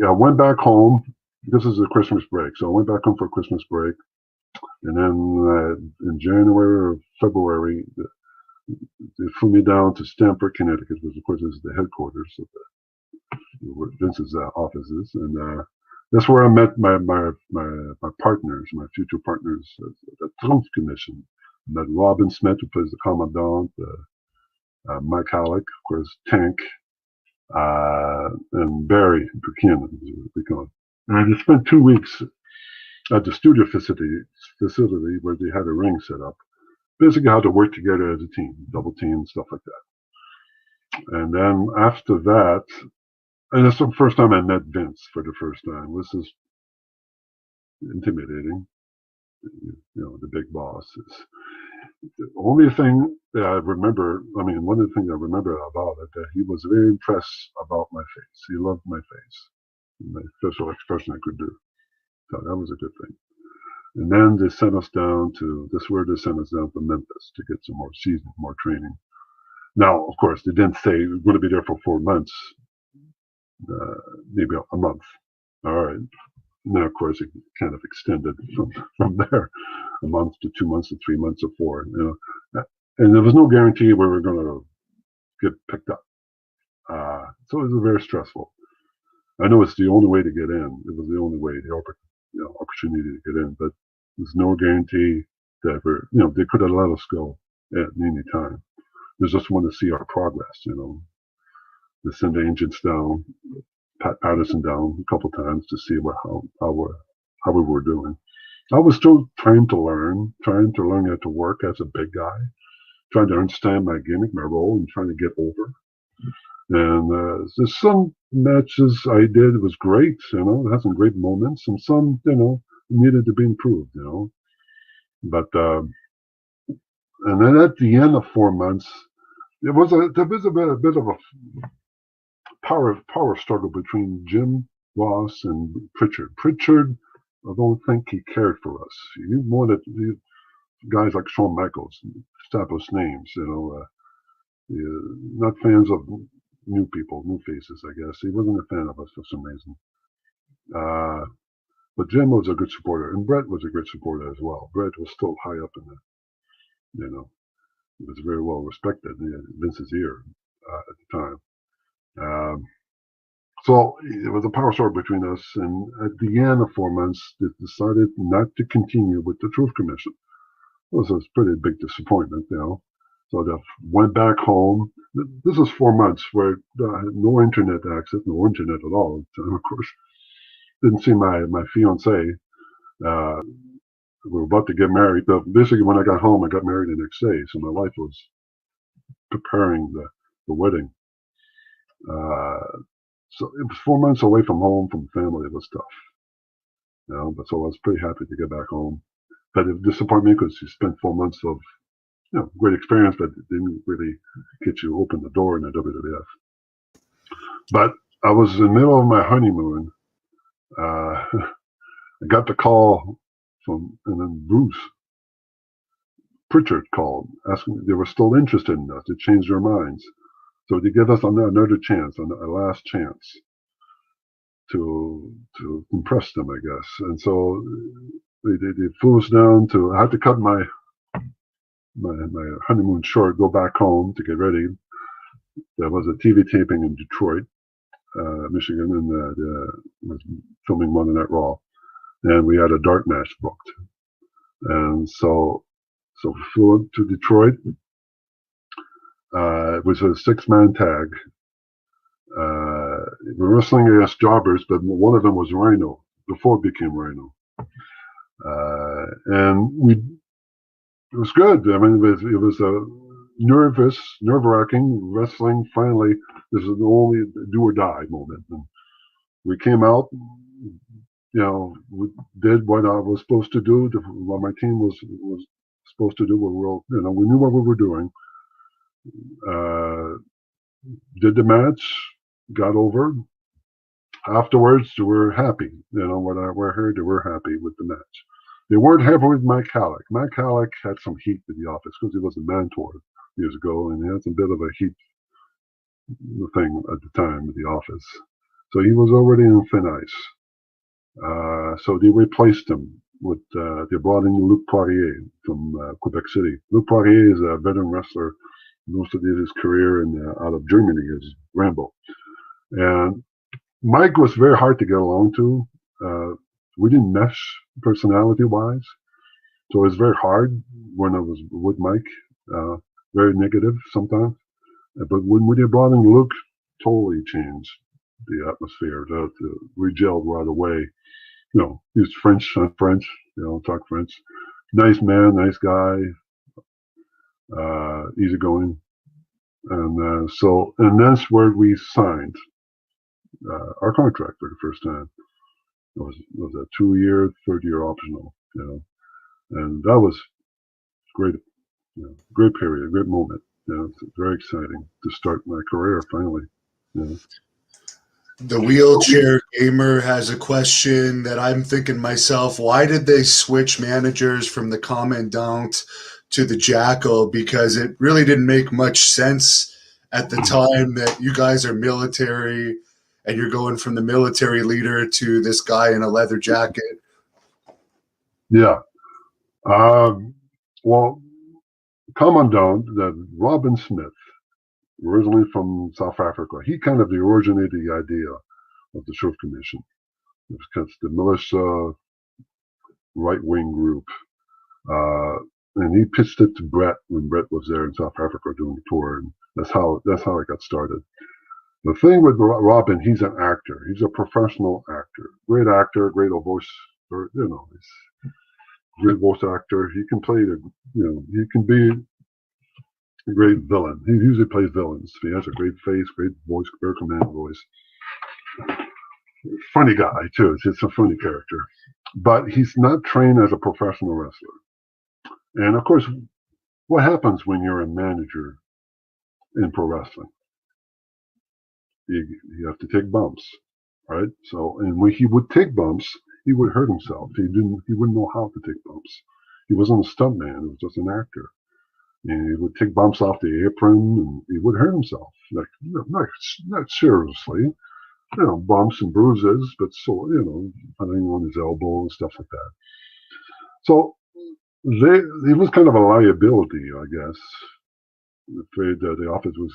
I went back home. This is a Christmas break, so I went back home for Christmas break. And then in January or February, they flew me down to Stamford, Connecticut, which of course is the headquarters of where Vince's office is, and that's where I met my partners, my future partners at the Trump Commission. I met Robin Smith, who plays the Commandant, Mike Halleck, of course, Tank, and Barry Buchanan. And I just spent 2 weeks at the studio facility where they had a ring set up. Basically how to work together as a team, double team, stuff like that. And then after that, and it's the first time I met Vince for the first time. This is intimidating. The big boss is the only thing that I remember. I mean, one of the things I remember about it that he was very impressed about my face. He loved my face, my facial expression I could do. So that was a good thing. And then they sent us down to this. Where they sent us down to Memphis to get some more season, more training. Now, of course, they didn't say we're going to be there for 4 months, maybe a month. All right. And then, of course, it kind of extended from there, a month to 2 months to 3 months to four. And there was no guarantee we were going to get picked up. So it was very stressful. I know it's the only way to get in. It was the only way, the opportunity to get in, but there's no guarantee that they could have let us go at any time. They just want to see our progress. They send the agents down, Pat Patterson down a couple times to see how we were doing. I was still trying to learn how to work as a big guy, trying to understand my gimmick, my role, and trying to get over. And there's some matches I did was great, had some great moments, and some, needed to be improved, But and then at the end of 4 months, there was a bit of a power struggle between Jim Ross and Pritchard. Pritchard, I don't think he cared for us. He wanted guys like Shawn Michaels, established names, not fans of new people, new faces, I guess. He wasn't a fan of us for some reason. But Jim was a good supporter, and Brett was a great supporter as well. Brett was still high up in he was very well respected in Vince's ear at the time. So it was a power struggle between us, and at the end of 4 months, they decided not to continue with the Truth Commission. It was a pretty big disappointment, So they went back home. This is 4 months where no internet access, no internet at all. And of course, didn't see my fiance. We were about to get married. But basically, when I got home, I got married the next day. So my wife was preparing the wedding. So it was 4 months away from home, from family. It was tough. But so I was pretty happy to get back home. But it disappointed me because you spent 4 months of great experience, but it didn't really get you open the door in the WWF. But I was in the middle of my honeymoon. I got the call and then Bruce Pritchard called, asking if they were still interested in us. They changed their minds. So they give us another chance, a last chance to impress them, I guess. And so they flew us down I had to cut my honeymoon short, go back home to get ready. There was a TV taping in Detroit, Michigan, and was filming Monday Night Raw. And we had a dark match booked. And so we flew to Detroit. It was a 6-man tag. We were wrestling against jobbers, but one of them was Rhino, before it became Rhino. And it was good. I mean, it was a nerve-wracking wrestling. Finally, this is the only do or die moment. And we came out, we did what I was supposed to do, what my team was supposed to do. We knew what we were doing. Did the match, got over. Afterwards, they were happy. What I heard, they were happy with the match. They weren't happy with Mike Halleck. Mike Halleck had some heat in the office because he was a mentor years ago, and he had some bit of a heat thing at the time in the office. So he was already in thin ice. So they replaced him with, they brought in Luc Poirier from Quebec City. Luc Poirier is a veteran wrestler. Most of his career out of Germany is Rambo. And Mike was very hard to get along to. We didn't mesh personality-wise. So it was very hard when I was with Mike. Very negative sometimes. But when we brought in Luke, totally changed the atmosphere. We gelled right away. He's French, talk French. Nice man, nice guy, easygoing. And that's where we signed our contract for the first time. It was a 2-year, third-year optional, and that was great, great period, great moment. It's very exciting to start my career finally. The wheelchair gamer has a question that I'm thinking myself, why did they switch managers from the Commandant to the Jackal? Because it really didn't make much sense at the time that you guys are military and you're going from the military leader to this guy in a leather jacket. Yeah. Well, Commandant, Robin Smith, originally from South Africa, he kind of originated the idea of the Truth Commission. Because the militia right-wing group, and he pitched it to Brett when Brett was there in South Africa doing the tour, and that's how it got started. The thing with Robin, he's an actor. He's a professional actor, great voice, he's a great voice actor. He can play he can be a great villain. He usually plays villains. He has a great face, great voice, very commanding voice. Funny guy too. It's a funny character, but he's not trained as a professional wrestler. And of course, what happens when you're a manager in pro wrestling? You have to take bumps, right? So, and when he would take bumps, he would hurt himself. He wouldn't know how to take bumps. He wasn't a stuntman. He was just an actor. And he would take bumps off the apron, and he would hurt himself. Not seriously, bumps and bruises, but hunting on his elbow and stuff like that. So he was kind of a liability, I guess. Afraid that the office was,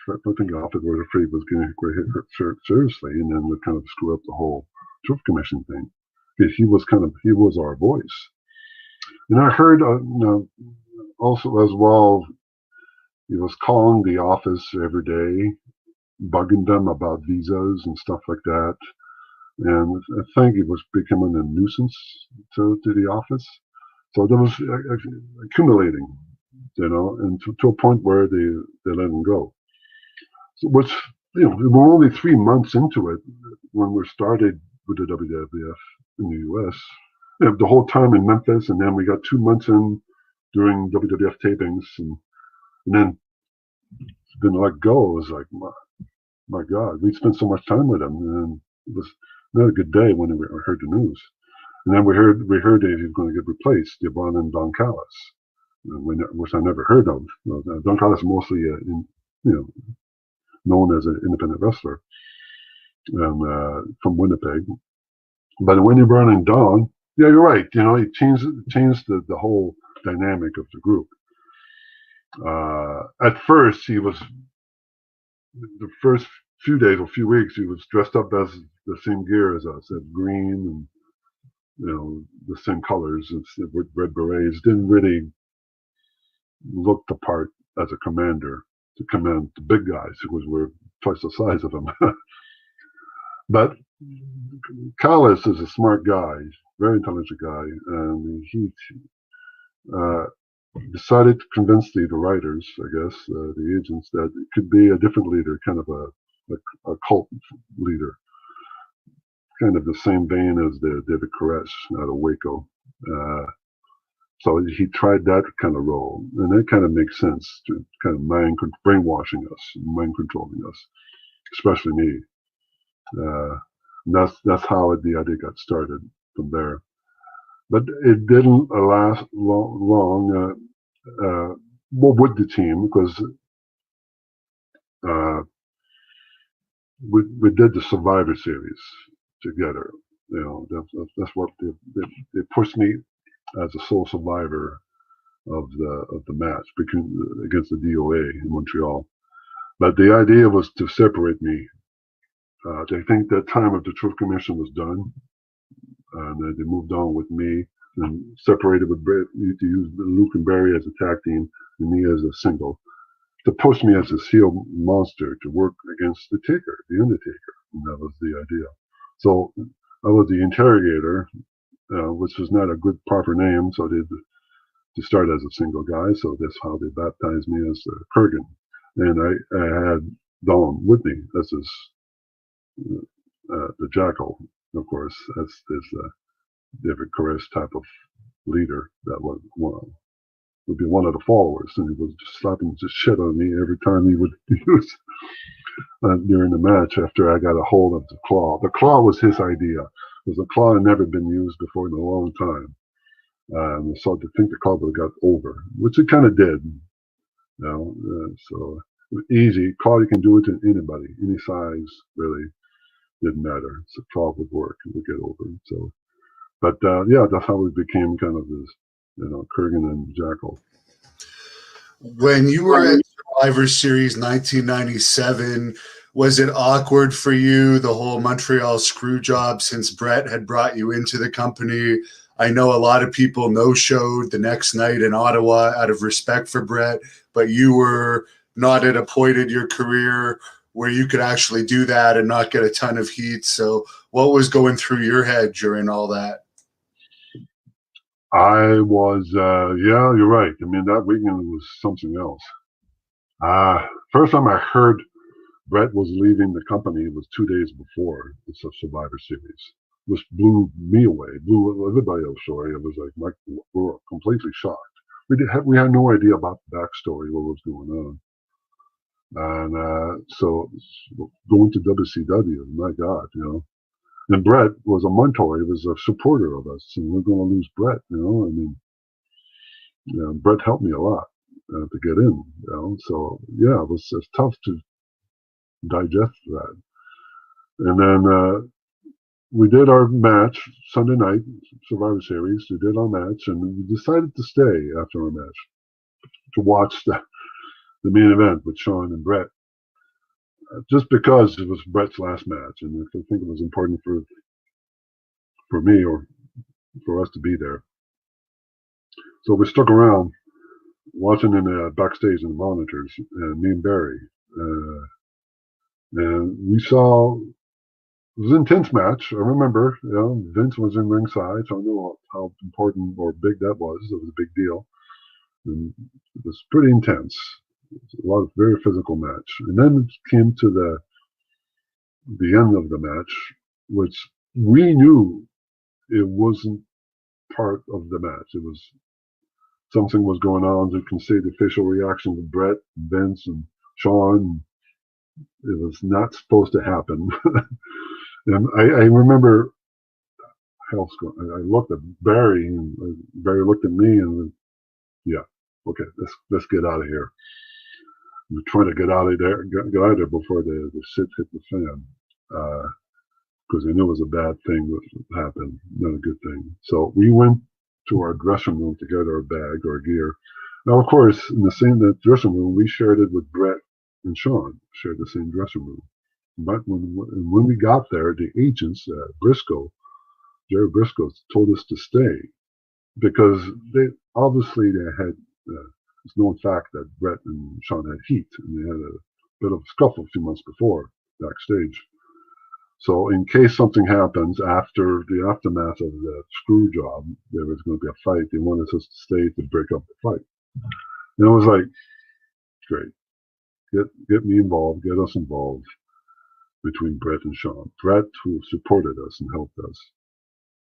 I think the office was afraid was going to get hurt seriously, and then would kind of screw up the whole Truth Commission thing. Because he was our voice. And I heard, also as well, he was calling the office every day, bugging them about visas and stuff like that. And I think it was becoming a nuisance to the office. So there was accumulating, and to a point where they let him go. So which, we were only 3 months into it when we started with the WWF in the U.S. The whole time in Memphis, and then we got 2 months in during WWF tapings, and then been let go. It was like, my God, we spent so much time with him, and it was not a good day when we heard the news. And then we heard that he was going to get replaced. They brought in Don Callis, which I never heard of. Don Callis mostly, known as an independent wrestler, and from Winnipeg. But when they brought in Don, yeah, you're right. He changed the whole dynamic of the group. At first, he was the first few days or few weeks, he was dressed up as the same gear as us, at green and the same colors with red berets. Didn't really look the part as a commander to command the big guys, because we're twice the size of him. But Callis is a smart guy, very intelligent guy, and he decided to convince the writers, I guess, the agents, that it could be a different leader, kind of a cult leader, kind of the same vein as the David Koresh out of Waco. So he tried that kind of role, and that kind of makes sense, to kind of brainwashing us, mind controlling us, especially me. That's how the idea got started from there. But it didn't last long. With the team, because we did the Survivor Series together. That's what they pushed me as a sole survivor of the match against the DOA in Montreal. But the idea was to separate me. I think that time of the Truth Commission was done, and they moved on with me and separated with Brett. To use Luke and Barry as a tag team and me as a single, to push me as a heel monster to work against the Taker, the Undertaker. And that was the idea. So I was the interrogator, which was not a good proper name, so they to start as a single guy. So that's how they baptized me as Kurrgan. and I had Don with me. This is the Jackal, of course. That's David Koresh type of leader that would be one of the followers, and he was just slapping the shit on me every time he would use during the match after I got a hold of the claw. The claw was his idea, because the claw had never been used before in a long time. So I think the claw would have got over, which it kind of did. So easy. Claw, you can do it to anybody, any size, really. Didn't matter. So claw would work, it would get over. So, but yeah, that's how we became kind of this, Kurrgan and Jackal. When you were at Survivor Series 1997, was it awkward for you, the whole Montreal screw job, since Brett had brought you into the company? I know a lot of people no-showed the next night in Ottawa out of respect for Brett, but you were not at a point in your career where you could actually do that and not get a ton of heat. So what was going through your head during all that? I was, yeah, you're right. I mean, that weekend was something else. First time I heard Brett was leaving the company was 2 days before the Survivor Series. This blew me away, blew everybody else away. It was like, we were completely shocked. We had no idea about the backstory, what was going on. And so going to WCW, my God, And Brett was a mentor. He was a supporter of us, and we're going to lose Brett. I mean, Brett helped me a lot to get in. So yeah, it's tough to digest that. And then we did our match Sunday night, Survivor Series. We did our match, and we decided to stay after our match to watch the main event with Shawn and Brett. Just because it was Brett's last match, and I think it was important for me or for us to be there. So we stuck around watching in the backstage in the monitors, me and Barry, and we saw it was an intense match. I remember, Vince was in ringside, so I knew how important or big that was. It was a big deal, and it was pretty intense. It was a lot of very physical match, and then it came to the end of the match, which we knew it wasn't part of the match. It was something was going on. You can see the facial reaction of Brett, Vince, and Shawn. It was not supposed to happen. And I remember, I looked at Barry, and Barry looked at me, and yeah, okay, let's get out of here. We're trying to get out of there before the shit hit the fan, because I knew it was a bad thing that happened, not a good thing. So we went to our dressing room to get our bag, our gear. Now, of course, in the dressing room, we shared it with Brett and Shawn, shared the same dressing room. But when we got there, the agents, Jerry Briscoe, told us to stay because they had it's known fact that Brett and Shawn had heat, and they had a bit of a scuffle a few months before backstage. So in case something happens after the aftermath of the screw job, there was going to be a fight. They wanted us to stay to break up the fight. And I was like, great, get me involved, get us involved between Brett and Shawn. Brett, who supported us and helped us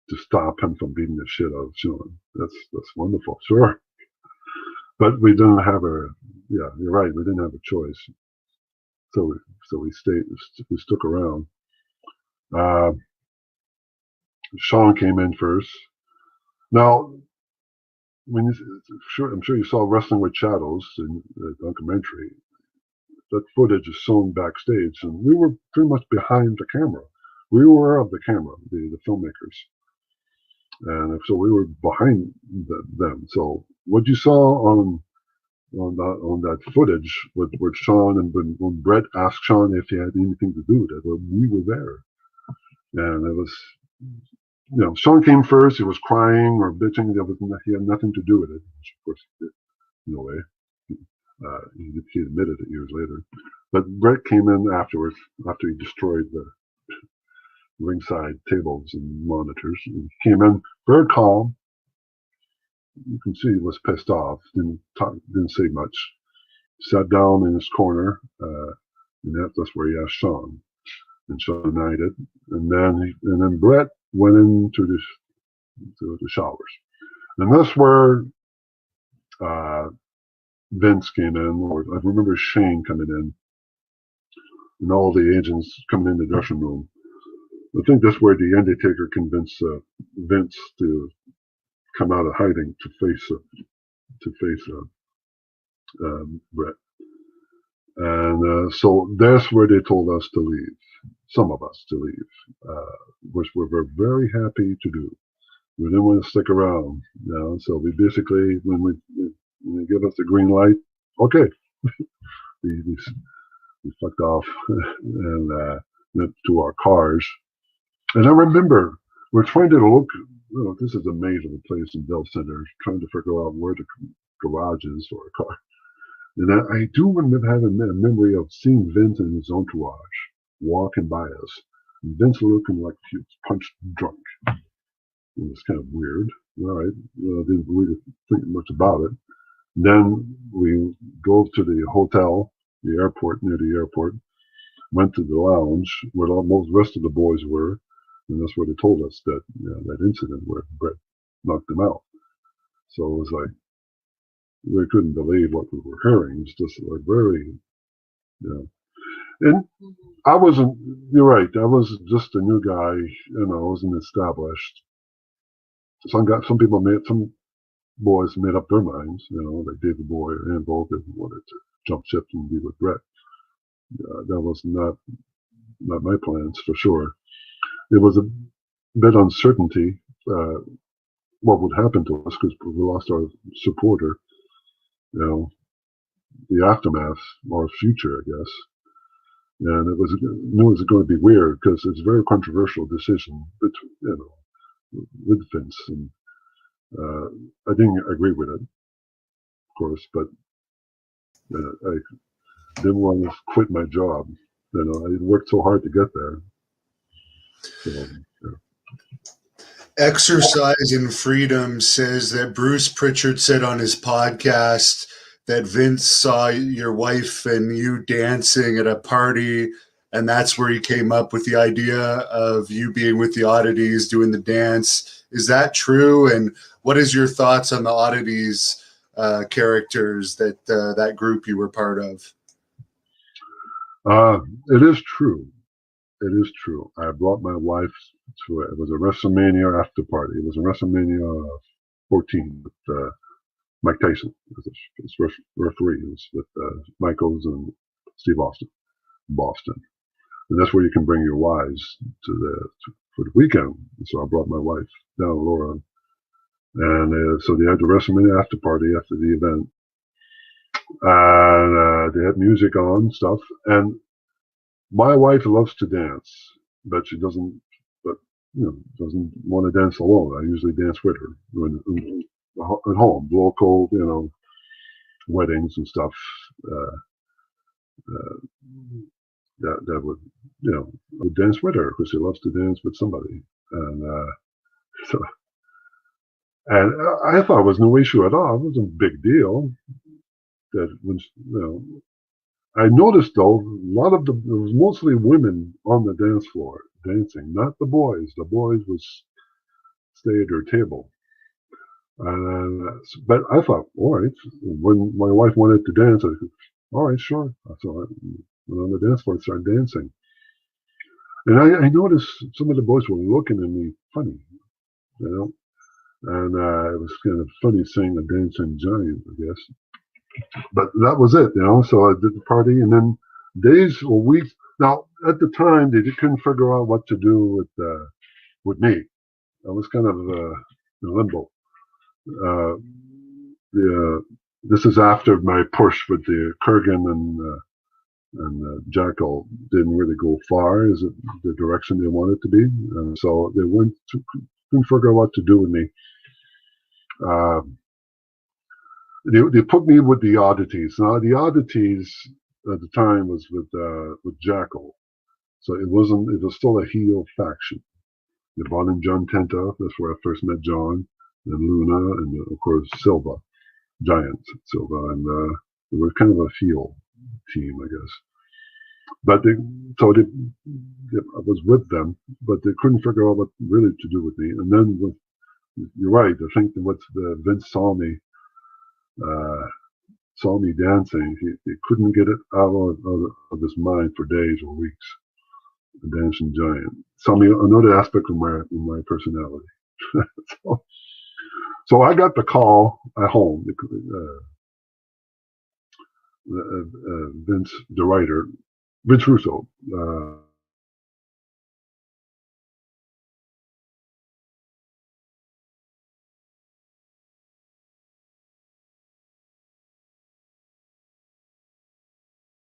to stop him from beating the shit out of Shawn. That's wonderful, sure. But we didn't have yeah, you're right, we didn't have a choice. So we stayed, we stuck around. Shawn came in first. Now, I'm sure you saw Wrestling with Shadows in the documentary. That footage is shown backstage, and we were pretty much behind the camera. We were aware of the camera, the filmmakers, and so we were behind them. So what you saw on that footage with Shawn, and when Brett asked Shawn if he had anything to do with it, well, we were there, and it was. Shawn came first. He was crying or bitching. He had nothing to do with it. Which of course, he did, in a way. He admitted it years later. But Brett came in afterwards, after he destroyed the ringside tables and monitors. He came in very calm. You can see he was pissed off. Didn't say much. sat down in his corner, and that's where he asked Sean, and Sean denied it. And then Brett went into the showers, and that's where uh, Vince came in, or I remember Shane coming in, and all the agents coming in the dressing room. I think that's where the Undertaker convinced Vince to come out of hiding to face Brett, and so that's where they told us to leave. Some of us to leave, which we were very happy to do. We didn't want to stick around, so we basically, when they give us the green light, okay, we fucked off and went to our cars. And I remember we're trying to look. This is a amazing place in Bell Center, trying to figure out where the garage is for a car. And I do remember having a memory of seeing Vince and his entourage walking by us. And Vince looking like he was punch drunk. It was kind of weird. All right, didn't really think much about it. Then we drove to the hotel, the airport, near the airport, went to the lounge where most rest of the boys were, and that's where they told us that that incident where Brett knocked them out. So it was like we couldn't believe what we were hearing. It's just like very, And I wasn't. You're right. I was just a new guy. I wasn't established. Some boys made up their minds. Like David Boy and Volk wanted to jump ship and be with Brett. That was not my plans for sure. It was a bit uncertainty what would happen to us because we lost our supporter. The aftermath, our future, I guess. And it was going to be weird because it's a very controversial decision between, with Vince, and I didn't agree with it, of course, but I didn't want to quit my job. I worked so hard to get there. So, Exercise in Freedom says that Bruce Pritchard said on his podcast that Vince saw your wife and you dancing at a party, and that's where he came up with the idea of you being with the Oddities doing the dance. Is that true? And what is your thoughts on the Oddities characters that group you were part of? It is true. It is true. I brought my wife to it. It was a WrestleMania after party. It was a WrestleMania 14 with Mike Tyson as referee. It was with Michaels and Steve Austin, Boston. And that's where you can bring your wives for the weekend. So I brought my wife down, Laura. And so they had the WrestleMania after party after the event. And they had music on, stuff. And my wife loves to dance, but she doesn't want to dance alone. I usually dance with her at home, local, weddings and stuff. That would, I would dance with her because she loves to dance with somebody. And and I thought it was no issue at all. It wasn't a big deal. That when I noticed though, there was mostly women on the dance floor dancing, not the boys. The boys would stay at their table. But I thought, all right. When my wife wanted to dance, I said, all right, sure. So I went on the dance floor and started dancing. And I noticed some of the boys were looking at me funny, and it was kind of funny seeing a dancing giant, I guess. But that was it, So I did the party, and then days or weeks. Now, at the time, they couldn't figure out what to do with me. I was kind of in limbo. This is after my push with the Kurrgan and Jackal didn't really go far as the direction they wanted to be, so they couldn't figure out what to do with me. They put me with the Oddities. Now the Oddities at the time was with Jackal, so it was still a heel faction. They brought in John Tenta. That's where I first met John, and Luna, and of course Silva, Giant Silva, and It was kind of a heel team, I guess. But I was with them, but they couldn't figure out what really to do with me. And then you're right. I think that what Vince uh, saw me dancing. He couldn't get it out of his mind for days or weeks. The dancing giant. Saw me another aspect of my personality. so I got the call at home. Vince, the writer, Vince Russo.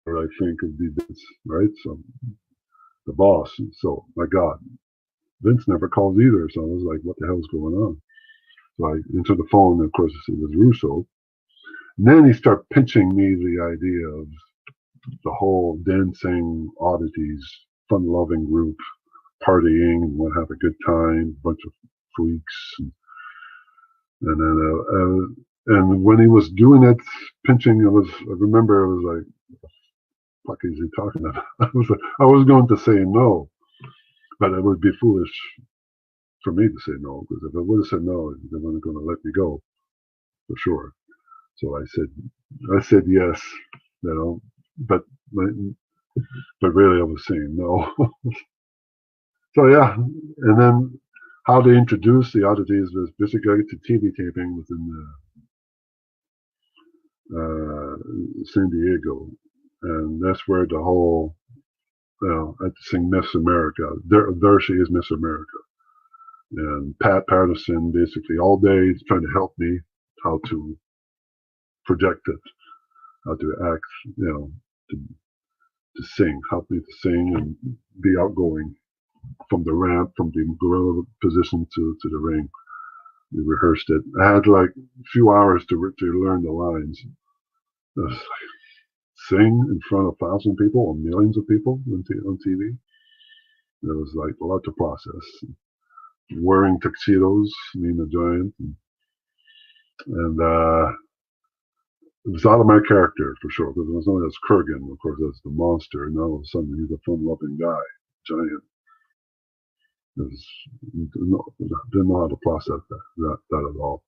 I think would be Vince, right? So the boss. So my God, Vince never calls either. So I was like, what the hell's going on? So I answered the phone, and of course it was Russo. And then he started pinching me the idea of the whole dancing oddities, fun-loving group, partying and want to have a good time, a bunch of freaks, and then and when he was doing it, pinching, I remember I was like, "What the fuck is he talking about?" I was going to say no, but it would be foolish for me to say no, because if I would have said no, they weren't going to let me go for sure. So I said yes, but but really I was saying no. So yeah, and then how they introduced the oddities was basically to TV taping within San Diego, and that's where the whole I had to sing Miss America. There she is, Miss America, and Pat Patterson basically all day trying to help me how to project it, how to act, to sing, help me to sing and be outgoing from the ramp, from the gorilla position to the ring. We rehearsed it. I had like a few hours to learn the lines. Sing in front of 1,000 people or millions of people on TV. It was like a lot to process. Wearing tuxedos, being a giant, and it was out of my character for sure. Because it was known as Kurrgan, of course, as the monster, and now all of a sudden he's a fun-loving guy, giant. Didn't know how to process that at all.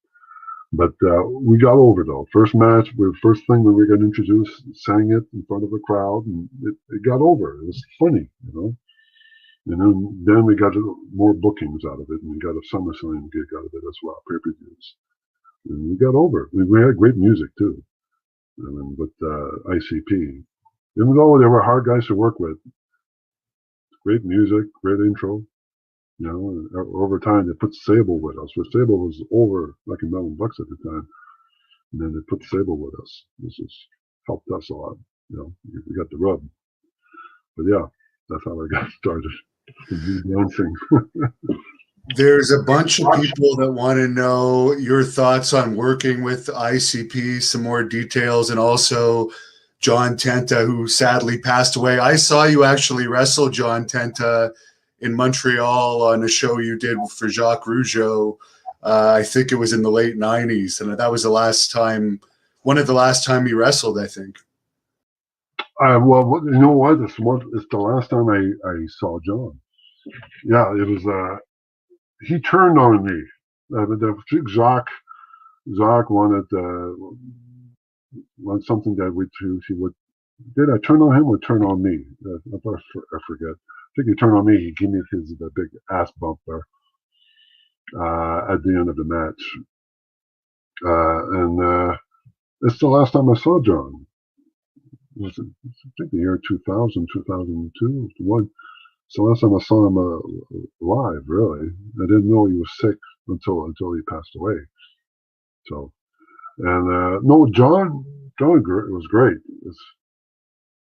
But we got over though. First match, first thing when we got introduced, sang it in front of a crowd, and it got over. It was funny. And then we got more bookings out of it, and we got a SummerSlam gig out of it as well, pay-per-views. And we got over it. We had great music too, with ICP. Even though they were hard guys to work with, great music, great intro. Over time they put Sable with us. But Sable was over like $1 million at the time, and then they put Sable with us. This has helped us a lot. We got the rub. But yeah, that's how I got started. Dancing. There's a bunch of people that want to know your thoughts on working with ICP, some more details, and also John Tenta, who sadly passed away. I saw you actually wrestle John Tenta in Montreal on a show you did for Jacques Rougeau. I think it was in the late 90s, and that was one of the last time you wrestled, I think. Well, you know what? It's the last time I saw John. Yeah, it was. He turned on me. Jacques wanted something that he would. Did I turn on him or turn on me? I forget. I think he turned on me. He gave me the big ass bump there at the end of the match, and it's the last time I saw John. It was, I think the year 2000, 2002, 2001. So last time I saw him live, really. I didn't know he was sick until he passed away. So, and no, John was great. It's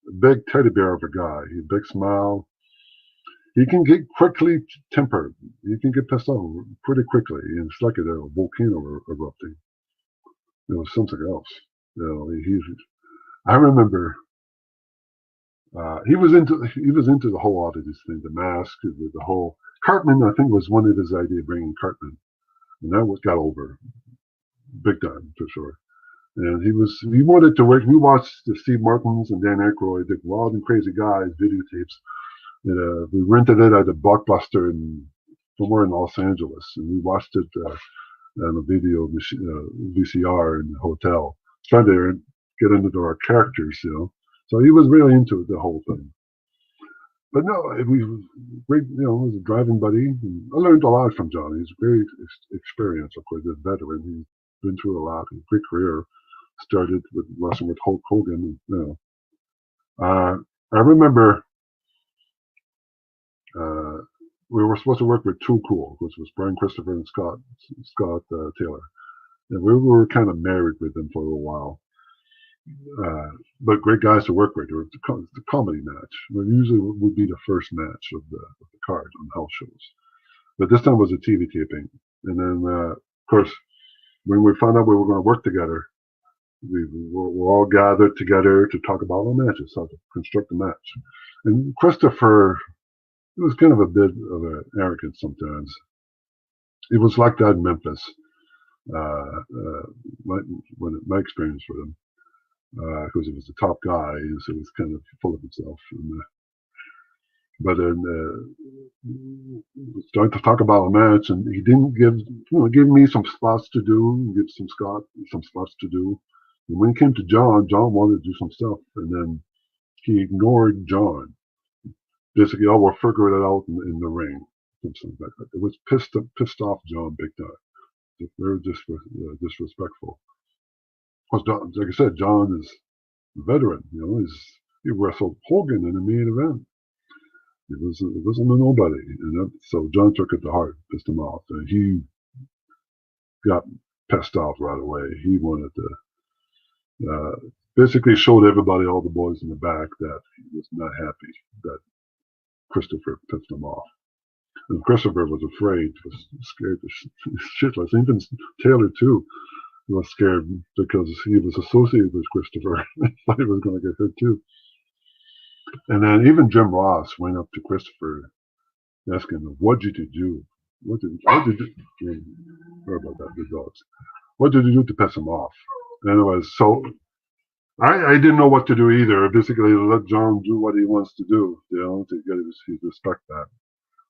a big teddy bear of a guy. He had a big smile. He can get quickly tempered. He can get pissed off pretty quickly. And it's like a volcano erupting. It was something else. I remember. He was into the whole oddities thing, the mask, the whole Cartman. I think was one of his ideas, bringing Cartman, and that got over big time for sure. And he wanted to work. We watched the Steve Martins and Dan Aykroyd, the Wild and Crazy Guys videotapes. And, we rented it at a Blockbuster somewhere in Los Angeles, and we watched it on a VCR in the hotel, trying to get into our characters, So he was really into it, the whole thing. But no, we great, he was a driving buddy. And I learned a lot from John. He's a very experienced, of course, a veteran. He's been through a lot. A great career. Started with wrestling with Hulk Hogan. I remember we were supposed to work with Too Cool, which was Brian Christopher and Scott Taylor, and we were kind of married with them for a little while. But great guys to work with. It was the comedy match. It usually would be the first match of the card on house shows, but this time was a TV taping. And then, of course, when we found out we were going to work together, we were all gathered together to talk about our matches, how to construct a match. And Christopher, it was kind of a bit of an arrogance sometimes. It was like that in Memphis. My experience with him, because he was the top guy, so he was kind of full of himself. But then started to talk about a match, and he didn't give me some spots to do, give Scott some spots to do. And when it came to John wanted to do some stuff, and then he ignored John. Basically, we'll figure it out in the ring. Something like that. It was pissed off John big time. Very disrespectful. Because John, like I said, John is a veteran. He wrestled Hogan in the main event. It wasn't a nobody, and so John took it to heart, pissed him off, and he got pissed off right away. He wanted to basically showed everybody, all the boys in the back, that he was not happy that Christopher pissed him off. And Christopher was afraid, was scared shitless. Even Taylor too was scared because he was associated with Christopher. Thought he was going to get hurt too. And then even Jim Ross went up to Christopher, asking him, "What did you do? What did you do?" Sorry about that, the dogs. What did you do to piss him off? Anyways, so I didn't know what to do either. Basically, let John do what he wants to do, to get his respect back.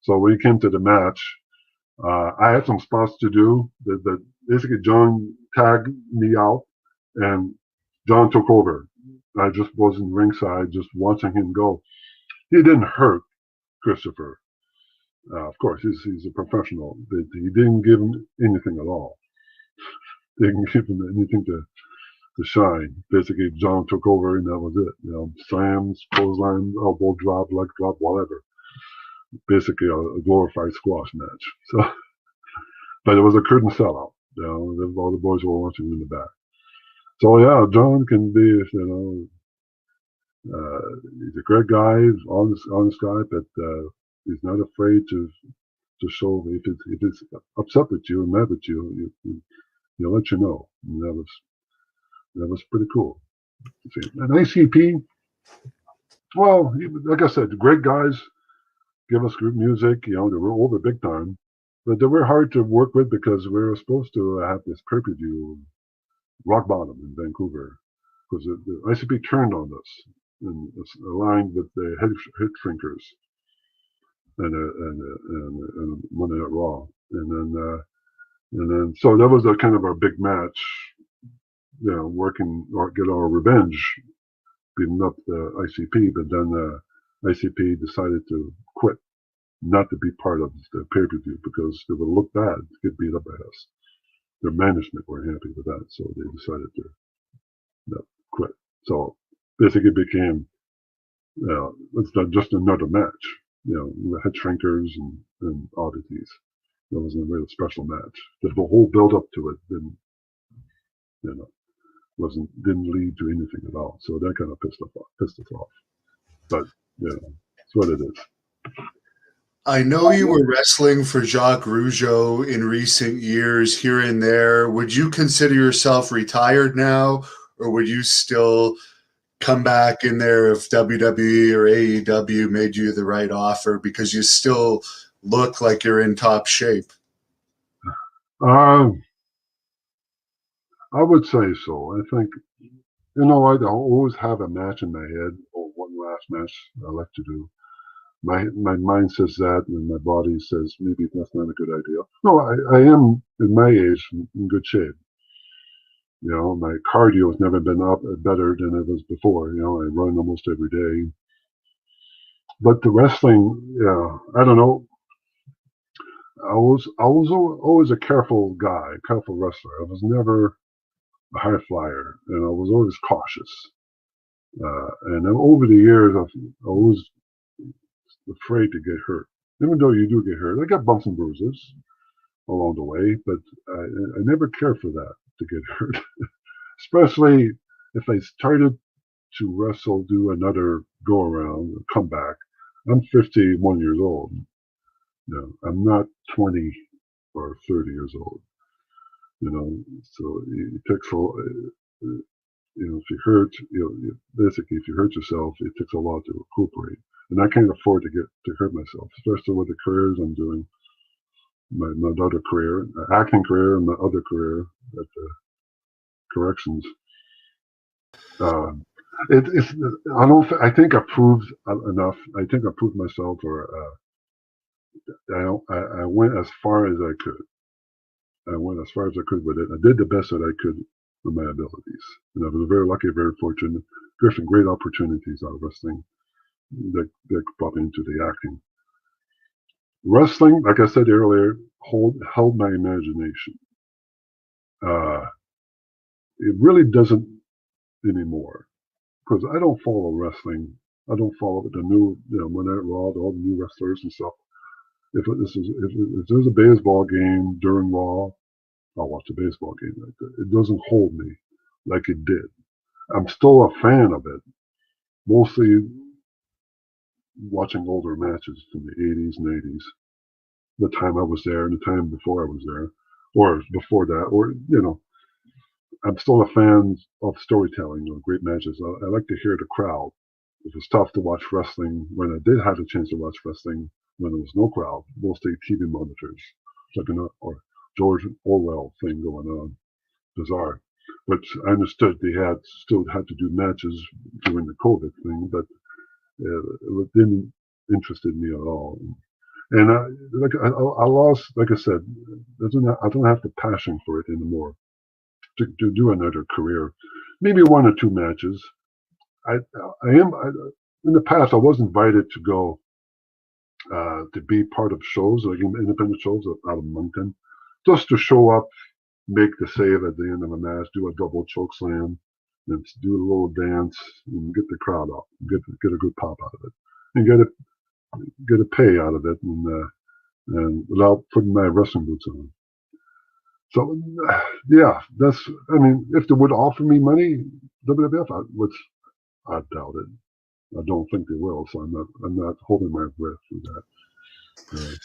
So when he came to the match, I had some spots to do. That basically John tagged me out, and John took over. I just was in ringside, just watching him go. He didn't hurt Christopher. Of course, he's a professional. But he didn't give him anything at all. Didn't give him anything to shine. Basically, John took over, and that was it. Slams, clothesline, elbow drop, leg drop, whatever. Basically, a glorified squash match. So, but it was a curtain sellout. All the boys were watching in the back. So yeah, John can be, he's a great guy, honest guy, but he's not afraid to show if it's upset with you and mad with you, he'll let you know. And that was pretty cool. And ICP, well, like I said, great guys, give us good music. They were over big time, but they were hard to work with because we were supposed to have this pay-per-view Rock Bottom in Vancouver, because the ICP turned on us and it's aligned with the head shrinkers and Monday Night Raw, and then so that was a kind of our big match, working or get our revenge, beating up the ICP, but then ICP decided to quit, not to be part of the pay-per-view because it would look bad to get beat up by us. Their management weren't happy with that, so they decided to quit. So basically it became, it's not just another match. The head shrinkers and oddities. That was a real special match. The whole build up to it didn't lead to anything at all. So that kind of pissed us off. But it's what it is. I know you were wrestling for Jacques Rougeau in recent years, here and there. Would you consider yourself retired now, or would you still come back in there if WWE or AEW made you the right offer, because you still look like you're in top shape? I I would say so. I think, I always have a match in my head, or one last match I like to do. My mind says that, and my body says maybe that's not a good idea. No, I am in my age in good shape. My cardio has never been up better than it was before. I run almost every day. But the wrestling, yeah, I don't know. I was always a careful guy, careful wrestler. I was never a high flyer, and I was always cautious. And then over the years, I was afraid to get hurt. Even though you do get hurt, I got bumps and bruises along the way, but I never cared for that to get hurt. Especially if I started to wrestle, do another go around, come back. I'm 51 years old. No, I'm not 20 or 30 years old. So it takes if you hurt, basically if you hurt yourself, it takes a lot to recuperate. And I can't afford to hurt myself, especially with the careers I'm doing. My other career, acting career, and my other career at the corrections. Uh, it's I don't. I think I proved enough. I think I proved myself, or I went as far as I could. I went as far as I could with it. I did the best that I could with my abilities, and I was very lucky, very fortunate. There's some great opportunities out of wrestling that brought me into the acting. Wrestling, like I said earlier, held my imagination. Uh, it really doesn't anymore because I don't follow wrestling. I don't follow the new, Monday Night Raw, all the new wrestlers and stuff. If there's a baseball game during Raw, I'll watch a baseball game like that. It doesn't hold me like it did. I'm still a fan of it, mostly watching older matches from the 80s and 80s, the time I was there and the time before I was there, or before that, or, I'm still a fan of storytelling or great matches. I like to hear the crowd. It was tough to watch wrestling when I did have a chance to watch wrestling when there was no crowd, mostly TV monitors, like or George Orwell thing going on, bizarre. But I understood they still had to do matches during the COVID thing, but it didn't interested me at all. And I lost, like I said, I don't have the passion for it anymore to do another career. Maybe one or two matches. In the past, I was invited to go to be part of shows, like independent shows out of Moncton, just to show up, make the save at the end of a match, do a double choke slam, and do a little dance, and get the crowd up, get a good pop out of it, and get a pay out of it, and without putting my wrestling boots on. So, yeah, if they would offer me money, WWF, I doubt it. I don't think they will, so I'm not holding my breath for that.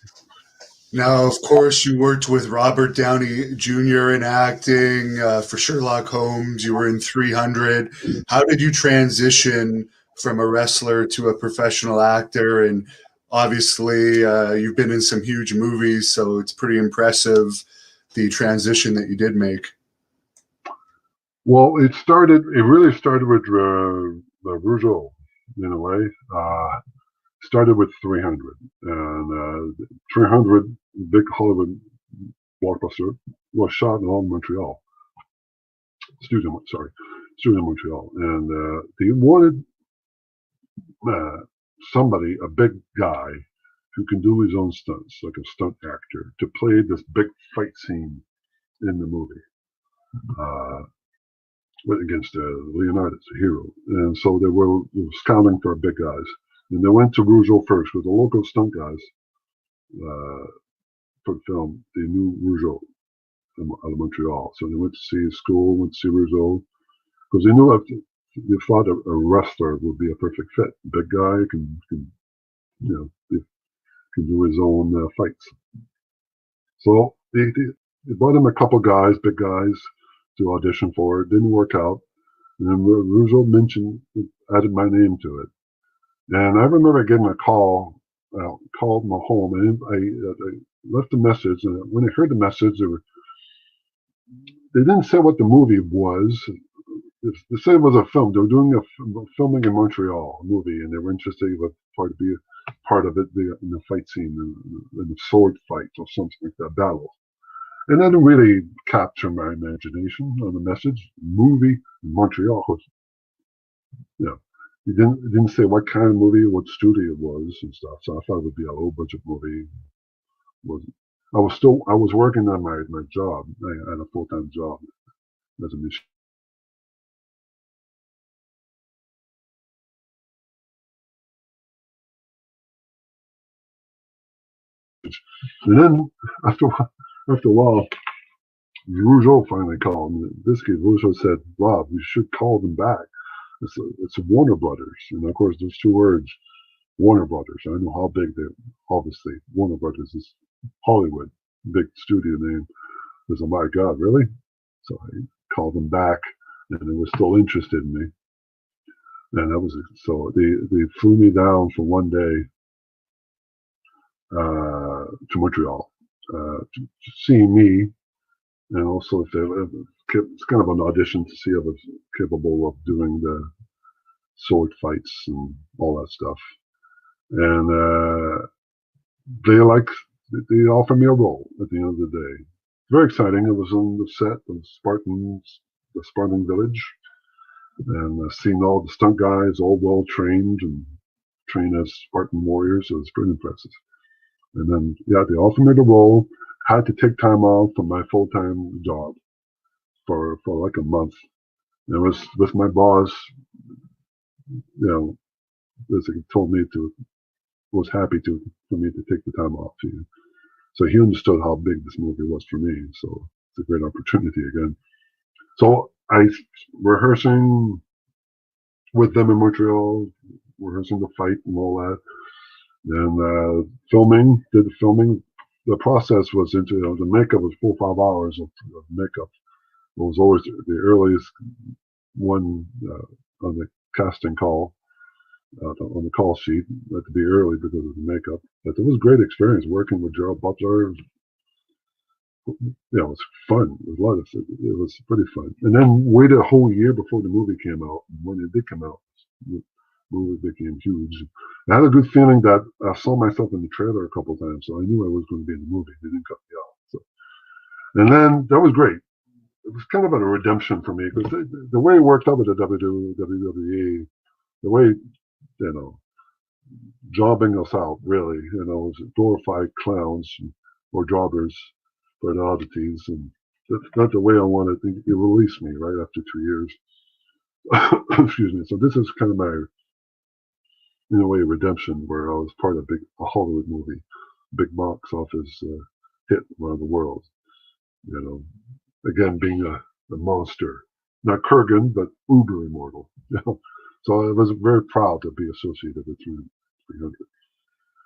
Now, of course, you worked with Robert Downey Jr. in acting for Sherlock Holmes. You were in 300. How did you transition from a wrestler to a professional actor? And obviously, you've been in some huge movies, so it's pretty impressive, the transition that you did make. Well, it really started with Rougeau, in a way. Started with 300, and 300, big Hollywood blockbuster, was shot in Montreal. Studio Montreal, and they wanted somebody, a big guy, who can do his own stunts, like a stunt actor, to play this big fight scene in the movie. Against Leonidas, the hero. And so they were scouting for big guys. And they went to Rougeau first with the local stunt guys for the film. They knew Rougeau out of Montreal. So they went to see his school, went to see Rougeau, because they knew they thought a wrestler would be a perfect fit. Big guy can do his own fights. So they brought him a couple guys, big guys, to audition for it. Didn't work out. And then Rougeau added my name to it. And I remember getting a call, called my home, and I left a message. And when I heard the message, they didn't say what the movie was. They said it was a film. They were doing a filming in Montreal, a movie, and they were interested with to be a part of it in the fight scene, in the sword fight or something like that, battle. And that didn't really capture my imagination on the message. Movie in Montreal was, you know, it didn't say what kind of movie, what studio it was and stuff. So I thought it would be a low budget movie. I was working on my job. I had a full time job as a musician. And then after after a while, Rougeau finally called me. This kid, Rougeau said, "Rob, you should call them back. It's Warner Brothers." And of course, those two words, Warner Brothers. I know how big they obviously Warner Brothers is Hollywood, big studio name. I said, "Oh my God, really?" So I called them back, and they were still interested in me. And that was so they flew me down for one day to Montreal to see me, and also if they, it's kind of an audition to see if I was capable of doing the sword fights and all that stuff. And they like they offered me a role at the end of the day. Very exciting. It was on the set of the Spartan Village, and seeing all the stunt guys, all well trained and trained as Spartan warriors. It was pretty impressive. And then, yeah, they offered me the role. Had to take time off from my full time job for like a month. And it was with my boss, you know, basically told me was happy for me to take the time off. So he understood how big this movie was for me. So it's a great opportunity again. So I rehearsing with them in Montreal, rehearsing the fight and all that. And did the filming. The process was the makeup was 4 or 5 hours of makeup. It was always the earliest one on the casting call, on the call sheet. Had to be early because of the makeup. But it was a great experience working with Gerald Butler. It was fun. It was pretty fun. And then waited a whole year before the movie came out. And when it did come out, the movie became huge. I had a good feeling that I saw myself in the trailer a couple of times, so I knew I was going to be in the movie. They didn't cut me off. So. And then that was great. It was kind of a redemption for me because the way it worked out with the WWE, the way, jobbing us out, really, glorified clowns or jobbers for the oddities. And that's not the way I wanted. It released me right after 2 years. Excuse me. So this is kind of my, in a way, redemption, where I was part of a Hollywood movie, big box office hit around the world. Again, being a monster, not Kurrgan, but uber immortal. So I was very proud to be associated with 300.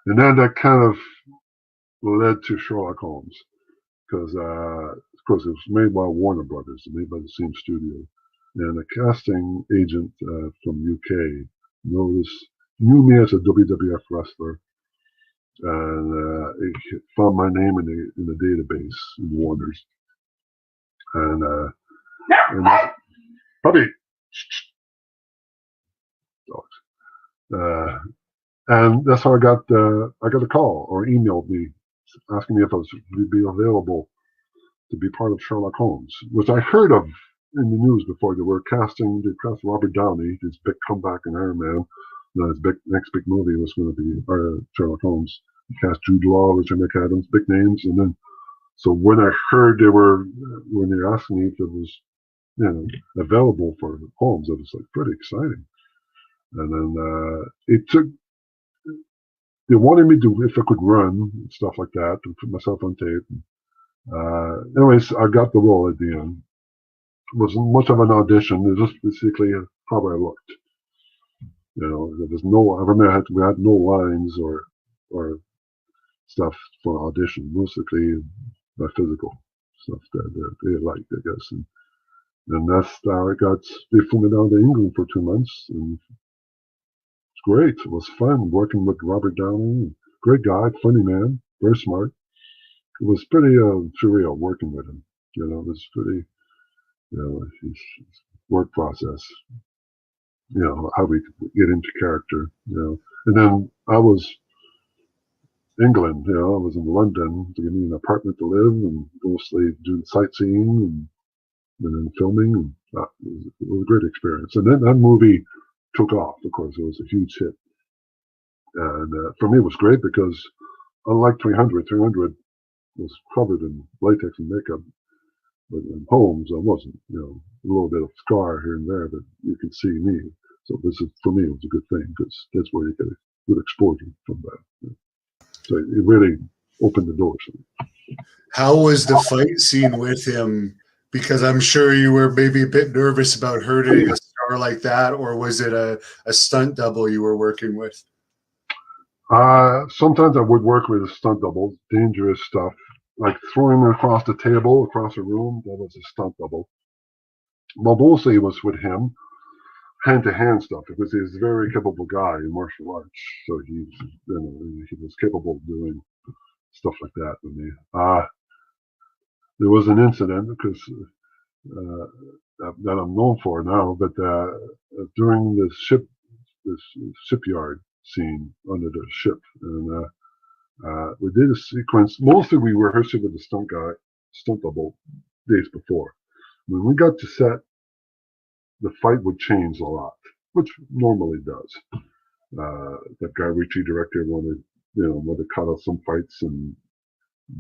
And then that kind of led to Sherlock Holmes, because of course it was made by Warner Brothers, made by the same studio, and a casting agent from UK knew me as a WWF wrestler, and he found my name in the database in Warner's, and probably uh, and that's how I got a call or emailed me asking me if I would be available to be part of Sherlock Holmes, which I heard of in the news before. They cast Robert Downey, his big comeback in Iron Man. His next big movie was going to be Sherlock Holmes. He cast Jude Law, Richard McAdams, big names. And then, so when I heard when they asked me if it was, available for Holmes, it was like pretty exciting. And then they wanted me to, if I could run, stuff like that, and put myself on tape. Anyways, I got the role at the end. It wasn't much of an audition. It was just basically how I looked. There was no. I remember we had no lines or stuff for audition. Mostly my physical stuff that they liked, I guess. And that's how I got. They flew me down to England for 2 months, and it's great. It was fun working with Robert Downey. Great guy, funny man, very smart. It was pretty surreal working with him. It was pretty. his work process, how we get into character, And then I was England, I was in London to give me an apartment to live and mostly doing sightseeing and then filming. And it was a great experience. And then that movie took off, of course. It was a huge hit. And for me, it was great because unlike 300 was covered in latex and makeup. But in Holmes, I wasn't, a little bit of scar here and there, but you could see me. So this is, for me, it was a good thing because that's where you get a good exposure from that. So it really opened the doors. How was the fight scene with him? Because I'm sure you were maybe a bit nervous about hurting a star like that, or was it a stunt double you were working with? Sometimes I would work with a stunt double, dangerous stuff, like throwing them across the table, across a room. That was a stunt double. Well, mostly it was with him, hand-to-hand stuff, because he's a very capable guy in martial arts. So he was capable of doing stuff like that with me. There was an incident because that I'm known for now, but during this shipyard scene under the ship, and we did a sequence. Mostly we rehearsed it with the stunt double, days before. When we got to set, the fight would change a lot, which normally does. That Guy Ritchie director wanted to cut out some fights, and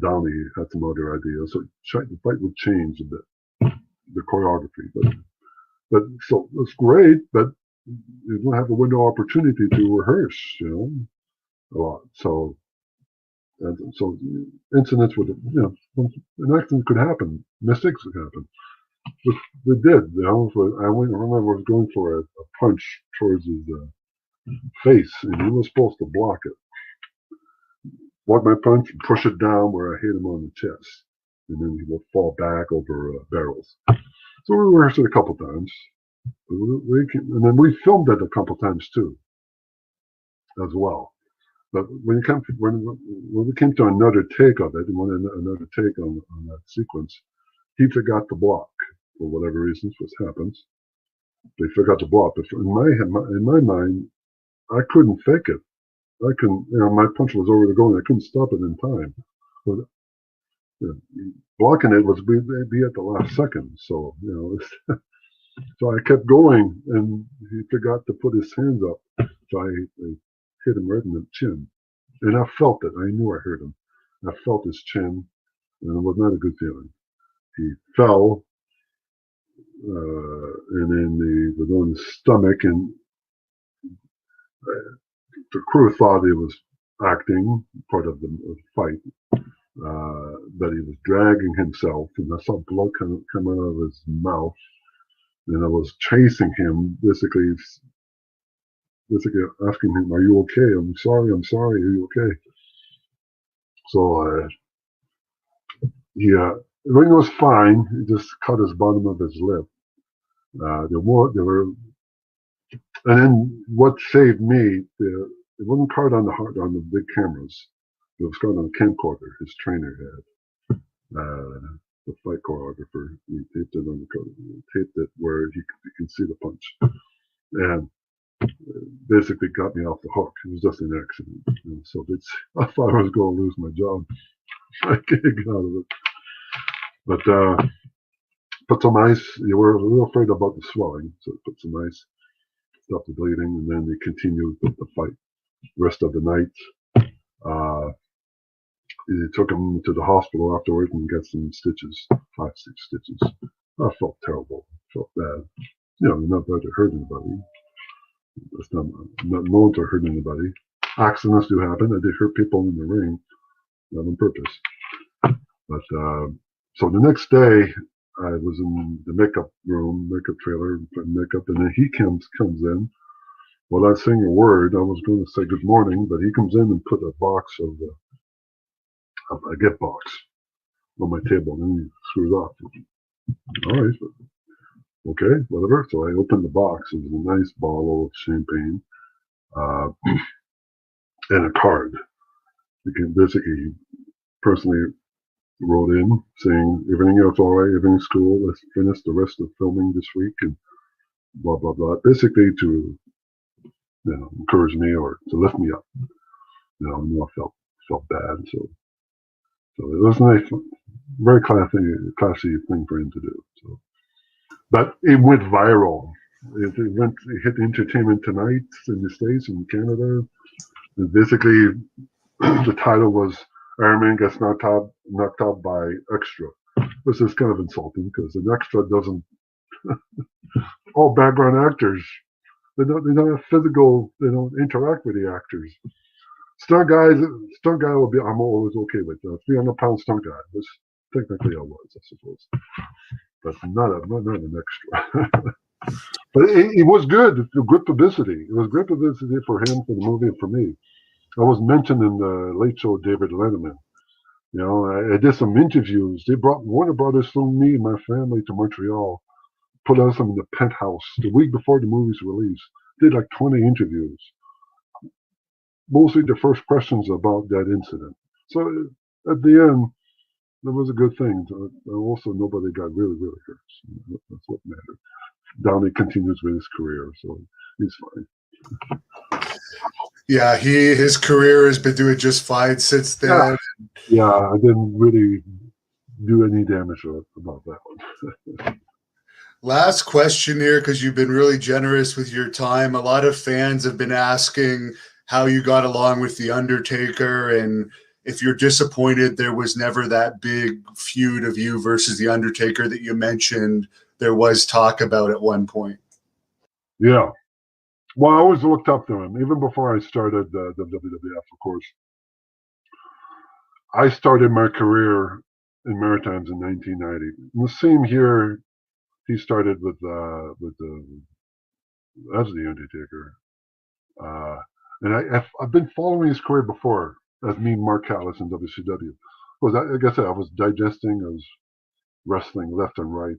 Downey had some other ideas. So the fight would change a bit, the choreography. But so it's great, but you don't have a window opportunity to rehearse, a lot. So incidents would, an accident could happen, mistakes could happen. But they did, I remember I was going for a punch towards his face, and he was supposed to block it. Block my punch and push it down where I hit him on the chest, and then he would fall back over barrels. So we rehearsed it a couple times. And then we filmed it a couple times too, as well. But when we came to another take of it, and another take on that sequence, he forgot to block for whatever reasons, which happens. They forgot to block. But in my mind, I couldn't fake it. I couldn't. My punch was already going. I couldn't stop it in time. But blocking it was be at the last second. So so I kept going, and he forgot to put his hands up. So I hit him right in the chin, and I felt it. I knew I hurt him. I felt his chin, and it was not a good feeling. He fell, and then he was on his stomach, and the crew thought he was acting part of the fight, but he was dragging himself, and I saw blood come out of his mouth, and I was chasing him, basically asking him, "Are you okay? I'm sorry. Are you okay?" So everything was fine. He just cut his bottom of his lip. There were, and then what saved me, it wasn't caught on the big cameras. It was caught on a camcorder his trainer had. The fight choreographer, he taped it where you can see the punch, and basically got me off the hook. It was just an accident. So I thought I was going to lose my job. I can't get out of it. But put some ice. You were a little afraid about the swelling, so put some ice, stop the bleeding, and then they continued with the fight. Rest of the night, they took him to the hospital afterwards and got some stitches, 5-6 stitches. I felt terrible. Felt bad. Not that to hurt anybody. I'm not known to hurt anybody. Accidents do happen. I did hurt people in the ring, not on purpose. But so the next day, I was in the makeup trailer, putting makeup, and then he comes in. Well, I saying a word. I was going to say good morning, but he comes in and put a gift box on my table, and he threw it off. All right, okay, whatever. So I opened the box. It was a nice bottle of champagne and a card. You can basically personally wrote in saying everything else all right, everything's cool. Let's finish the rest of filming this week and blah blah blah. Basically to encourage me or to lift me up. I knew I felt bad, so it was nice, very classy thing for him to do. So, but it went viral. It hit Entertainment Tonight in the States and Canada. And basically, the title was Iron Man gets knocked out by extra. This is kind of insulting because an extra doesn't. All background actors. They don't have physical. They don't interact with the actors. Stunt guy will be. I'm always okay with 300-pound stunt guy. Which technically I was, I suppose, but not an extra. But it was good. Good publicity. It was great publicity for him, for the movie, and for me. I was mentioned in the Late Show, David Letterman. I did some interviews. Warner Brothers flew me and my family to Montreal, put us in the penthouse the week before the movie's release. Did like 20 interviews. Mostly the first questions about that incident. So at the end, that was a good thing. Also, nobody got really, really hurt. So that's what mattered. Downey continues with his career, so he's fine. Yeah, his career has been doing just fine since then. Yeah, I didn't really do any damage about that one. Last question here, because you've been really generous with your time. A lot of fans have been asking how you got along with The Undertaker, and if you're disappointed there was never that big feud of you versus The Undertaker that you mentioned there was talk about at one point. Yeah. Well, I always looked up to him, even before I started the WWF, of course. I started my career in Maritimes in 1990. In the same year, he started with as the Undertaker, and I've been following his career before as me, Mark Callis in WCW. Like I said, I was digesting, I was wrestling left and right.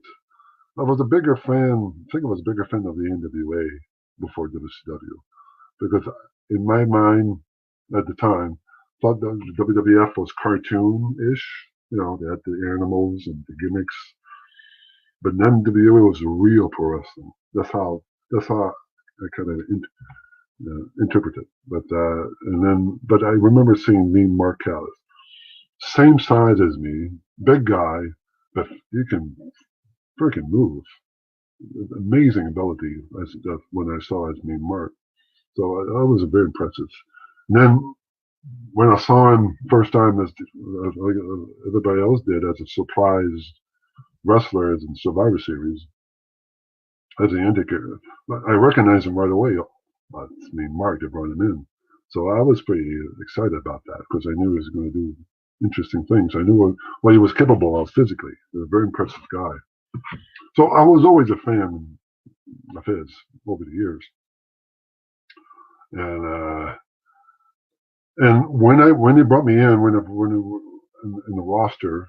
I was a bigger fan. I think I was a bigger fan of the NWA before WCW, because in my mind at the time, thought the WWF was cartoon-ish. They had the animals and the gimmicks. But NWA was real pro wrestling. That's how I kind of interpret it. But I remember seeing me, Mark Callis, same size as me, big guy, but you can freaking move. Amazing ability when I saw as me, Mark. So I was very impressive. And then when I saw him first time, as like everybody else did, as a surprise wrestler in Survivor Series, as the Undertaker, I recognized him right away. It's me, Mark, that brought him in. So I was pretty excited about that because I knew he was going to do interesting things. I knew what he was capable of physically. He was a very impressive guy. So I was always a fan of his over the years. And when he brought me in, when in the roster,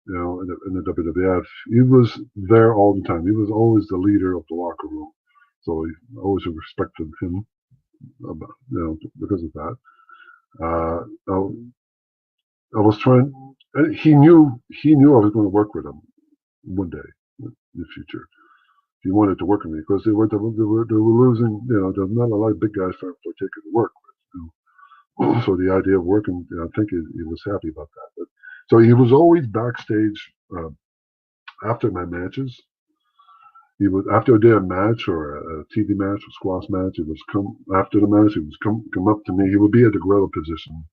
in the WWF, he was there all the time. He was always the leader of the locker room. So I always respected him, because of that. I was trying. He knew I was going to work with him one day in the future. He wanted to work with me because they were losing. There's not a lot of big guys for Taker to work with. So the idea of working, I think he was happy about that. But, so he was always backstage after my matches. He would, after I did a match or a TV match or squash match, he was come after the match. He was come up to me. He would be at the gorilla position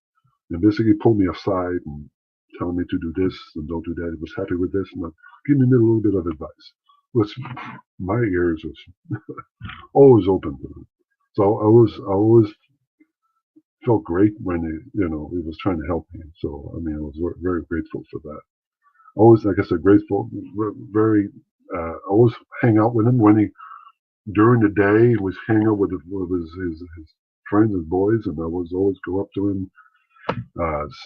and basically pull me aside and tell me to do this and don't do that. He was happy with this and give me a little bit of advice, which my ears was always open to them. So I always felt great when he was trying to help me. So I was very grateful for that. Always, like I said, grateful. Very. I always hang out with him when he during the day. He was hang out with his friends and boys, and I was always go up to him,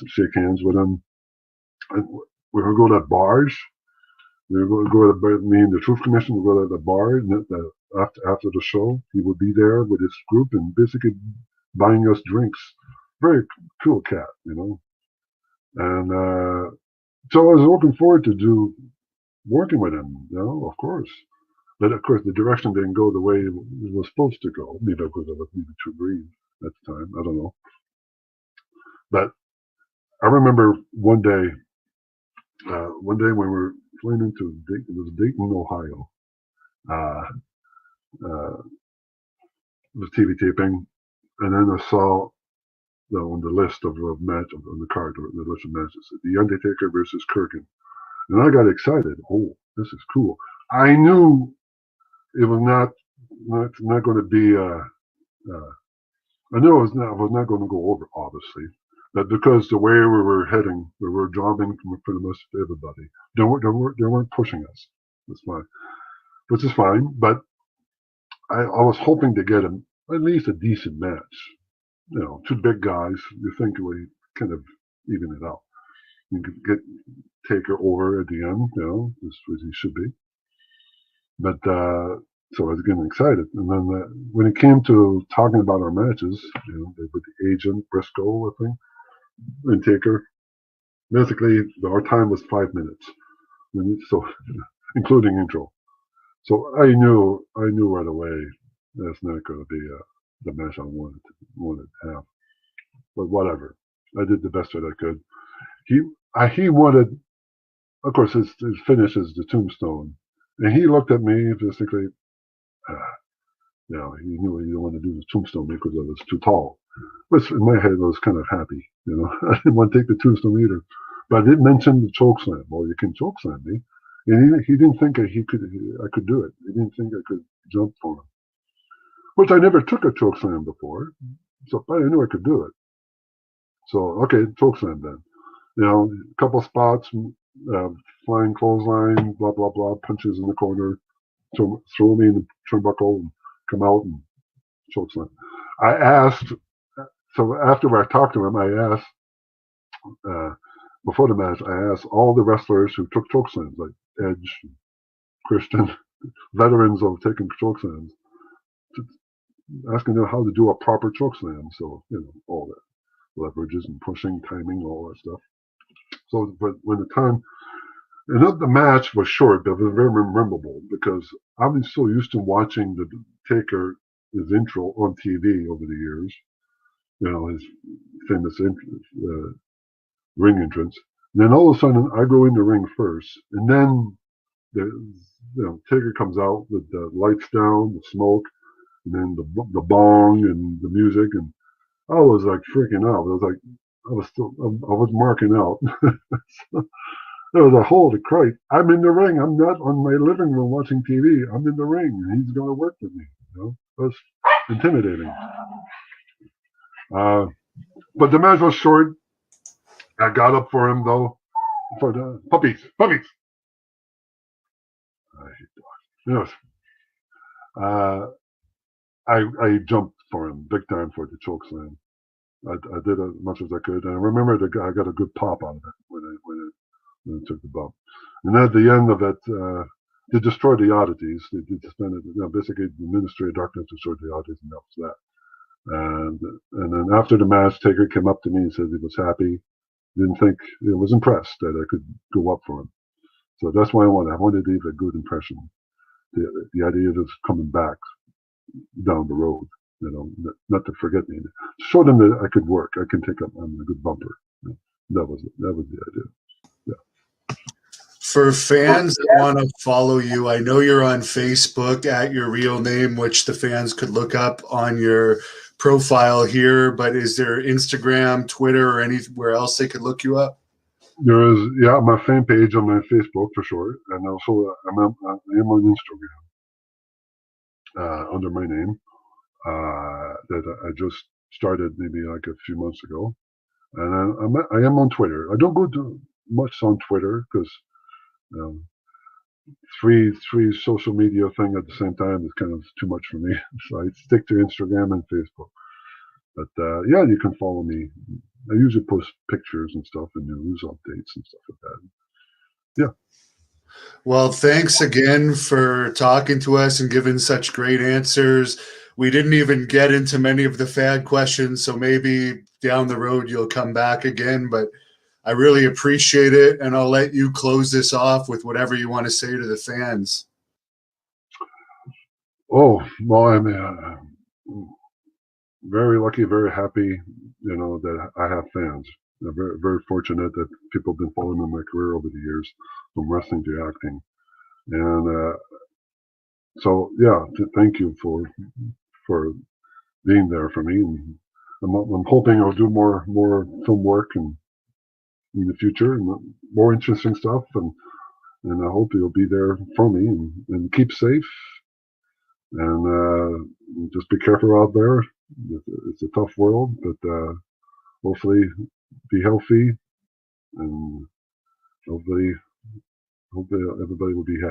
shake hands with him. And we would go to bars. We would go to me and the Truth Commission would go to the bar, and after the show, he would be there with his group and basically buying us drinks. Very cool cat, And So I was looking forward to working with him, of course. But of course, the direction didn't go the way it was supposed to go. Maybe because I was maybe too green at the time. I don't know. But I remember one day when we were flying into it was Dayton, Ohio. Uh, uh, it was TV taping, and then I saw on the list of match on the card, the list of matches, The Undertaker versus Kurrgan, and I got excited. Oh, this is cool. I knew it was not going to be. I knew I was not going to go over, obviously, but because the way we were heading, we were jobbing for the most of everybody. They weren't pushing us. That's fine, which is fine. But I was hoping to get at least a decent match. Two big guys. You think we kind of even it out. You could take her over at the end, as he should be. But so I was getting excited, and then when it came to talking about our matches, with the agent Briscoe, I think, and Taker, basically our time was 5 minutes, so including intro. So I knew right away that's not going to be the match I wanted to have. But whatever, I did the best that I could. He wanted, of course, his finish is the tombstone, and he looked at me basically. He knew he didn't want to do the tombstone because I was too tall. Which in my head I was kind of happy, I didn't want to take the tombstone either. But I did mention the choke slam. Well, you can choke slam me, and he didn't think I could do it. He didn't think I could jump for him, which I never took a choke slam before, so but I knew I could do it. So okay, choke slam then. A couple spots, flying clothesline, blah blah blah, punches in the corner, throw me in the turnbuckle, and come out and choke slam. I asked. So after I talked to him, I asked. Before the match, I asked all the wrestlers who took choke slams, like Edge, Christian, veterans of taking choke slams, asking them how to do a proper choke slam. So, all that leverages and pushing, timing, all that stuff. So, but when the time, and the match was short, but it was very memorable because I've been so used to watching the Taker, his intro on TV over the years, his famous ring entrance. And then all of a sudden, I go in the ring first, and then Taker comes out with the lights down, the smoke, and then the bong and the music, and I was like freaking out. I was marking out. So, there was a holy Christ! I'm in the ring. I'm not on my living room watching TV. I'm in the ring, and he's going to work with me. That's intimidating. But the match was short. I got up for him though, for the puppies. I hate dogs. I jumped for him big time for the choke slam. I did as much as I could, and I remember I got a good pop out of it when it took the bump. And at the end of it, they destroyed the oddities. They suspended, basically the Ministry of Darkness destroyed the oddities, and that was that. And then after the match, Taker came up to me and said he was happy. Didn't think he was impressed that I could go up for him. So that's why I wanted to leave a good impression. The idea of coming back down the road, not to forget me. Show them that I could work. I can take up. I'm a good bumper. That was the idea. Yeah. For fans that want to follow you, I know you're on Facebook at your real name, which the fans could look up on your profile here, but is there Instagram, Twitter, or anywhere else they could look you up? There is, my fan page on my Facebook for sure, and also I am on Instagram under my name that I just started maybe like a few months ago, and I am on Twitter. I don't go to much on Twitter because three social media thing at the same time is kind of too much for me. So I stick to Instagram and Facebook. But you can follow me. I usually post pictures and stuff and news updates and stuff like that. Yeah. Well, thanks again for talking to us and giving such great answers. We didn't even get into many of the fan questions, so maybe down the road you'll come back again. But I really appreciate it, and I'll let you close this off with whatever you want to say to the fans. Oh, well, I'm very lucky, very happy, that I have fans. I'm very, very fortunate that people have been following my career over the years, from wrestling to acting. And so, yeah, thank you for being there for me. And I'm hoping I'll do more film work and in the future, and more interesting stuff. And I hope you'll be there for me, and keep safe, and just be careful out there. It's a tough world, but hopefully be healthy, and hopefully everybody will be happy.